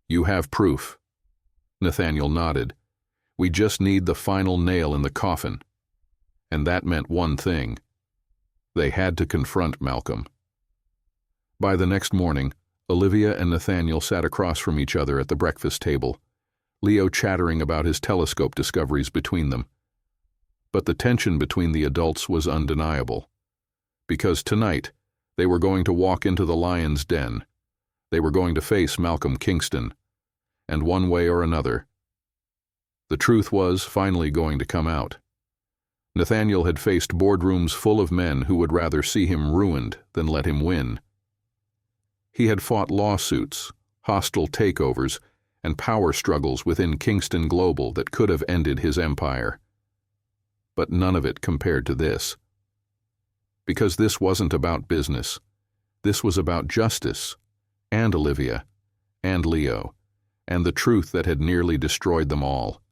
"You have proof." Nathaniel nodded. "We just need the final nail in the coffin." And that meant one thing. They had to confront Malcolm. By the next morning, Olivia and Nathaniel sat across from each other at the breakfast table, Leo chattering about his telescope discoveries between them. But the tension between the adults was undeniable. Because tonight, they were going to walk into the lion's den. They were going to face Malcolm Kingston. And one way or another, the truth was finally going to come out. Nathaniel had faced boardrooms full of men who would rather see him ruined than let him win. He had fought lawsuits, hostile takeovers, and power struggles within Kingston Global that could have ended his empire. But none of it compared to this. Because this wasn't about business. This was about justice, and Olivia, and Leo, and the truth that had nearly destroyed them all.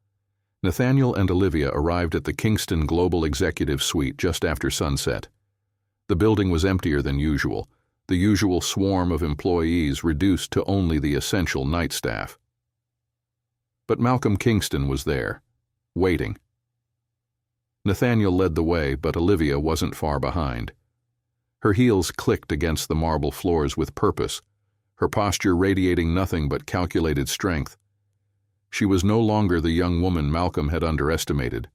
Nathaniel and Olivia arrived at the Kingston Global Executive Suite just after sunset. The building was emptier than usual, the usual swarm of employees reduced to only the essential night staff. But Malcolm Kingston was there, waiting. Nathaniel led the way, but Olivia wasn't far behind. Her heels clicked against the marble floors with purpose, her posture radiating nothing but calculated strength. She was no longer the young woman Malcolm had underestimated.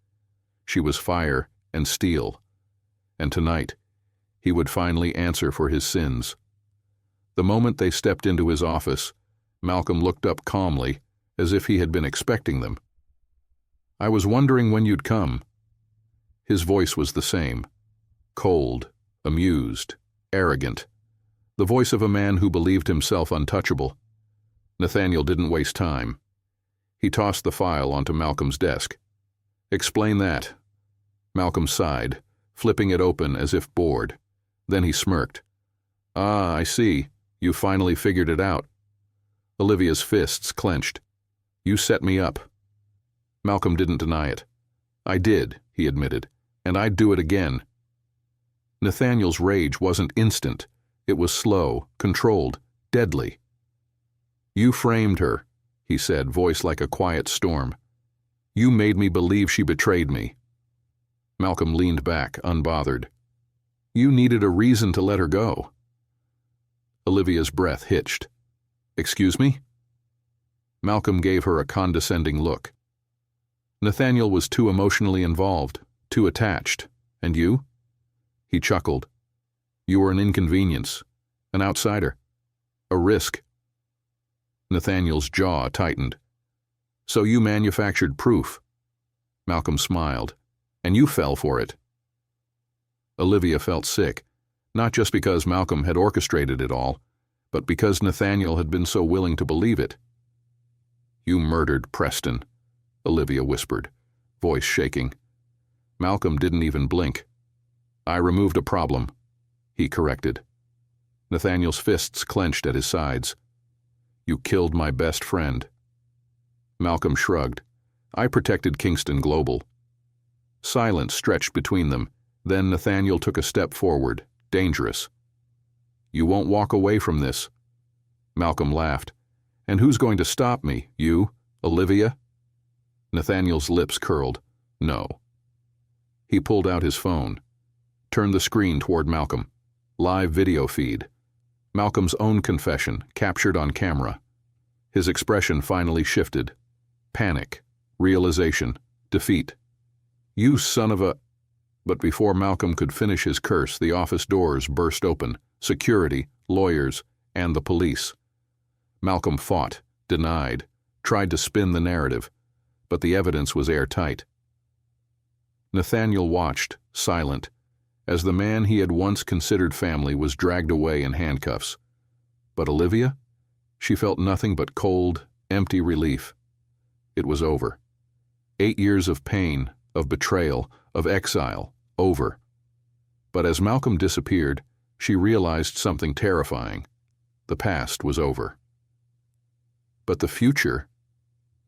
She was fire and steel. And tonight, he would finally answer for his sins. The moment they stepped into his office, Malcolm looked up calmly, as if he had been expecting them. "I was wondering when you'd come." His voice was the same, cold, amused, arrogant, the voice of a man who believed himself untouchable. Nathaniel didn't waste time. He tossed the file onto Malcolm's desk. "Explain that." Malcolm sighed, flipping it open as if bored. Then he smirked. "Ah, I see. You finally figured it out." Olivia's fists clenched. "You set me up." Malcolm didn't deny it. "I did," he admitted, "and I'd do it again." Nathaniel's rage wasn't instant. It was slow, controlled, deadly. "You framed her," he said, voice like a quiet storm. "You made me believe she betrayed me." Malcolm leaned back, unbothered. "You needed a reason to let her go." Olivia's breath hitched. "Excuse me?" Malcolm gave her a condescending look. Nathaniel was too emotionally involved, too attached. "And you?" He chuckled. "You were an inconvenience, an outsider, a risk." Nathaniel's jaw tightened. "So you manufactured proof." Malcolm smiled. "And you fell for it." Olivia felt sick, not just because Malcolm had orchestrated it all, but because Nathaniel had been so willing to believe it. "You murdered Preston," Olivia whispered, voice shaking. Malcolm didn't even blink. "I removed a problem," he corrected. Nathaniel's fists clenched at his sides. "You killed my best friend." Malcolm shrugged. "I protected Kingston Global." Silence stretched between them. Then Nathaniel took a step forward, dangerous. "You won't walk away from this." Malcolm laughed. "And who's going to stop me? You? Olivia?" Nathaniel's lips curled. "No." He pulled out his phone, turned the screen toward Malcolm. Live video feed. Malcolm's own confession, captured on camera. His expression finally shifted. Panic, realization, defeat. "You son of a—" But before Malcolm could finish his curse, the office doors burst open. Security, lawyers, and the police. Malcolm fought, denied, tried to spin the narrative, but the evidence was airtight. Nathaniel watched, silent, as the man he had once considered family was dragged away in handcuffs. But Olivia? She felt nothing but cold, empty relief. It was over. 8 years of pain, of betrayal, of exile, over. But as Malcolm disappeared, she realized something terrifying. The past was over. But the future,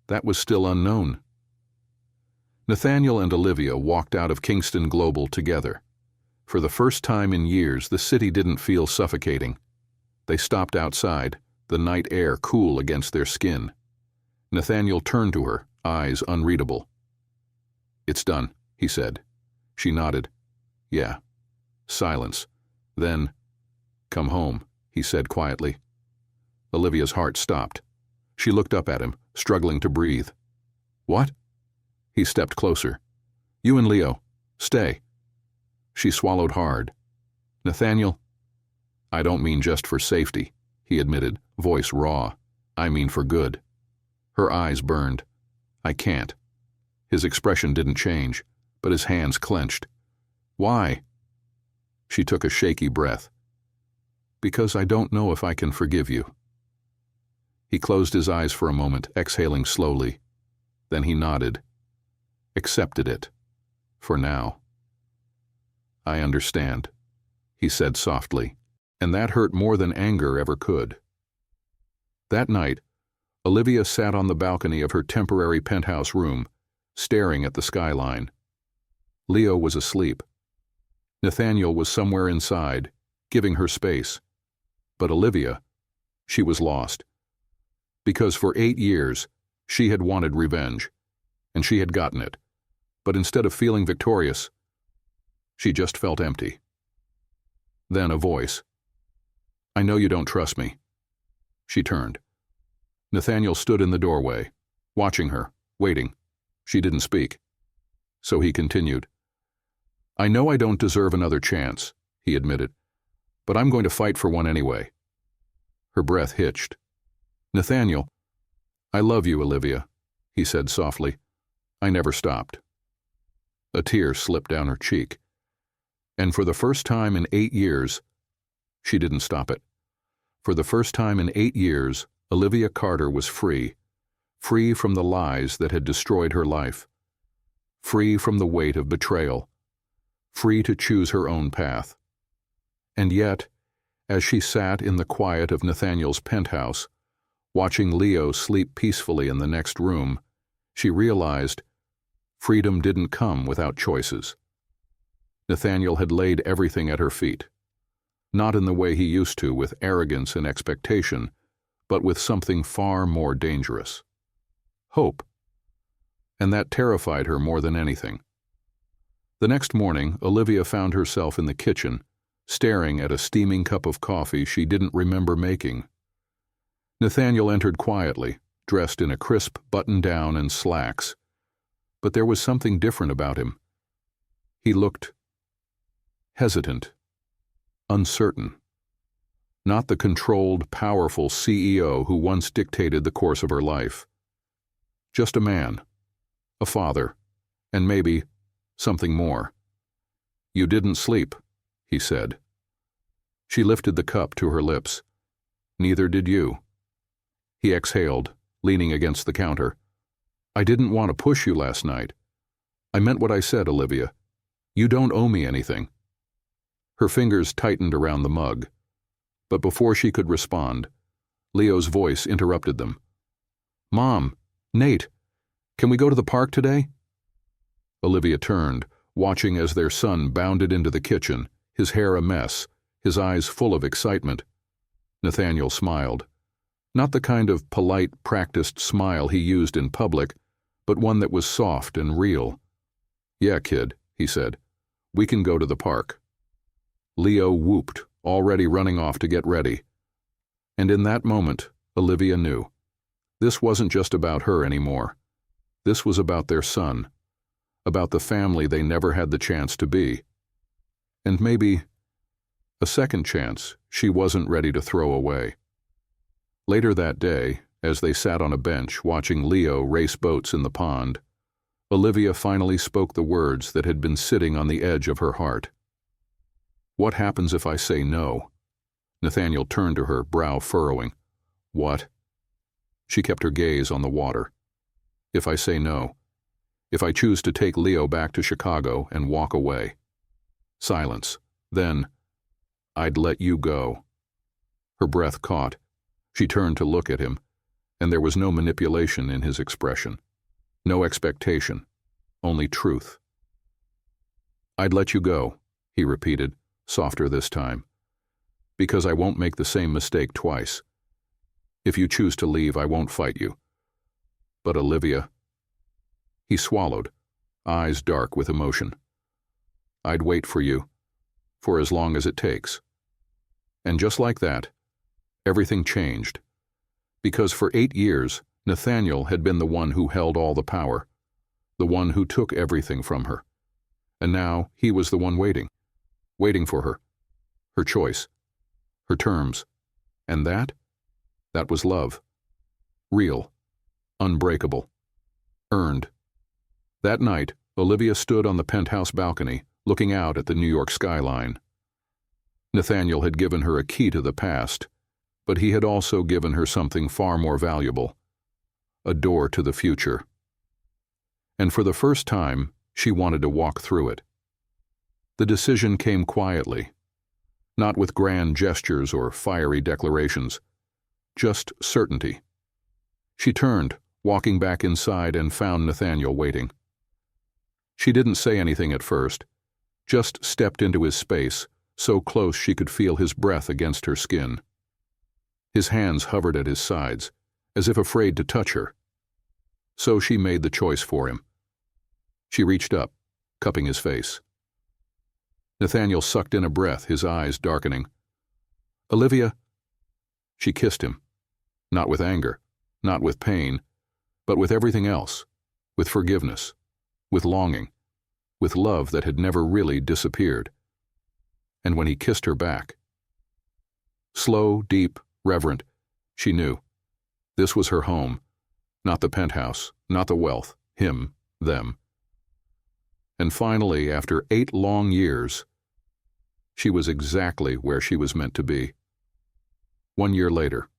that was still unknown. Nathaniel and Olivia walked out of Kingston Global together. For the first time in years, the city didn't feel suffocating. They stopped outside, the night air cool against their skin. Nathaniel turned to her, eyes unreadable. "It's done," he said. She nodded. "Yeah." Silence. Then, "Come home," he said quietly. Olivia's heart stopped. She looked up at him, struggling to breathe. "What?" He stepped closer. "You and Leo, stay." She swallowed hard. "Nathaniel, I don't mean just for safety," he admitted, voice raw. "I mean for good." Her eyes burned. "I can't." His expression didn't change, but his hands clenched. "Why?" She took a shaky breath. "Because I don't know if I can forgive you." He closed his eyes for a moment, exhaling slowly. Then he nodded. Accepted it. For now. "I understand," he said softly, and that hurt more than anger ever could. That night, Olivia sat on the balcony of her temporary penthouse room, staring at the skyline. Leo was asleep. Nathaniel was somewhere inside, giving her space. But Olivia, she was lost. Because for 8 years, she had wanted revenge, and she had gotten it. But instead of feeling victorious, she just felt empty. Then a voice. "I know you don't trust me." She turned. Nathaniel stood in the doorway, watching her, waiting. She didn't speak. So he continued. "I know I don't deserve another chance," he admitted, "but I'm going to fight for one anyway." Her breath hitched. "Nathaniel, I love you, Olivia," he said softly. "I never stopped." A tear slipped down her cheek. And for the first time in 8 years, she didn't stop it. For the first time in 8 years, Olivia Carter was free. Free from the lies that had destroyed her life. Free from the weight of betrayal. Free to choose her own path. And yet, as she sat in the quiet of Nathaniel's penthouse, watching Leo sleep peacefully in the next room, she realized freedom didn't come without choices. Nathaniel had laid everything at her feet. Not in the way he used to, with arrogance and expectation, but with something far more dangerous. Hope. And that terrified her more than anything. The next morning, Olivia found herself in the kitchen, staring at a steaming cup of coffee she didn't remember making. Nathaniel entered quietly, dressed in a crisp button-down and slacks. But there was something different about him. He looked hesitant, uncertain. Not the controlled, powerful CEO who once dictated the course of her life. Just a man, a father, and maybe something more. "You didn't sleep," he said. She lifted the cup to her lips. "Neither did you." He exhaled, leaning against the counter. "I didn't want to push you last night. I meant what I said, Olivia. You don't owe me anything." Her fingers tightened around the mug. But before she could respond, Leo's voice interrupted them. "Mom, Nate, can we go to the park today?" Olivia turned, watching as their son bounded into the kitchen, his hair a mess, his eyes full of excitement. Nathaniel smiled. Not the kind of polite, practiced smile he used in public, but one that was soft and real. "Yeah, kid," he said. "We can go to the park." Leo whooped, already running off to get ready. And in that moment, Olivia knew. This wasn't just about her anymore. This was about their son. about the family they never had the chance to be. And maybe a second chance she wasn't ready to throw away. Later that day, as they sat on a bench watching Leo race boats in the pond, Olivia finally spoke the words that had been sitting on the edge of her heart. "What happens if I say no?" Nathaniel turned to her, brow furrowing. "What?" She kept her gaze on the water. "If I say no. If I choose to take Leo back to Chicago and walk away." Silence. Then, "I'd let you go." Her breath caught. She turned to look at him, and there was no manipulation in his expression. No expectation, only truth. "I'd let you go," he repeated, softer this time, "because I won't make the same mistake twice. If you choose to leave, I won't fight you. But Olivia..." He swallowed, eyes dark with emotion. "I'd wait for you, for as long as it takes." And just like that, everything changed. Because for 8 years, Nathaniel had been the one who held all the power, the one who took everything from her. And now he was the one waiting for her, her choice, her terms. And that was love. Real, unbreakable, earned. That night, Olivia stood on the penthouse balcony, looking out at the New York skyline. Nathaniel had given her a key to the past, but he had also given her something far more valuable, a door to the future. And for the first time, she wanted to walk through it. The decision came quietly, not with grand gestures or fiery declarations, just certainty. She turned, walking back inside, and found Nathaniel waiting. She didn't say anything at first, just stepped into his space, so close she could feel his breath against her skin. His hands hovered at his sides, as if afraid to touch her. So she made the choice for him. She reached up, cupping his face. Nathaniel sucked in a breath, his eyes darkening. "Olivia..." She kissed him, not with anger, not with pain, but with everything else, with forgiveness, with longing, with love that had never really disappeared. And when he kissed her back, slow, deep, reverent, she knew. This was her home, not the penthouse, not the wealth, him, them. And finally, after 8 long years, she was exactly where she was meant to be. 1 year later.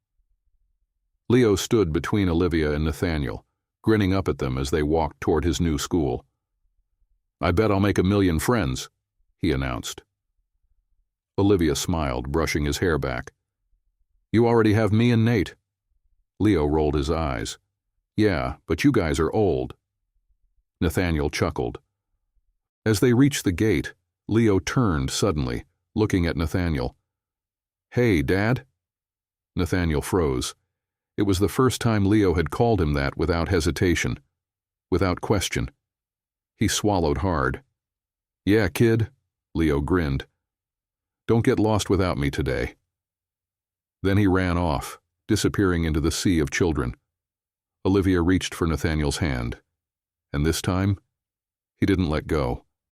Leo stood between Olivia and Nathaniel, grinning up at them as they walked toward his new school. "I bet I'll make 1,000,000 friends," he announced. Olivia smiled, brushing his hair back. "You already have me and Nate." Leo rolled his eyes. "Yeah, but you guys are old." Nathaniel chuckled. As they reached the gate, Leo turned suddenly, looking at Nathaniel. "Hey, Dad?" Nathaniel froze. It was the first time Leo had called him that without hesitation, without question. He swallowed hard. "Yeah, kid," Leo grinned. "Don't get lost without me today." Then he ran off, disappearing into the sea of children. Olivia reached for Nathaniel's hand, and this time, he didn't let go.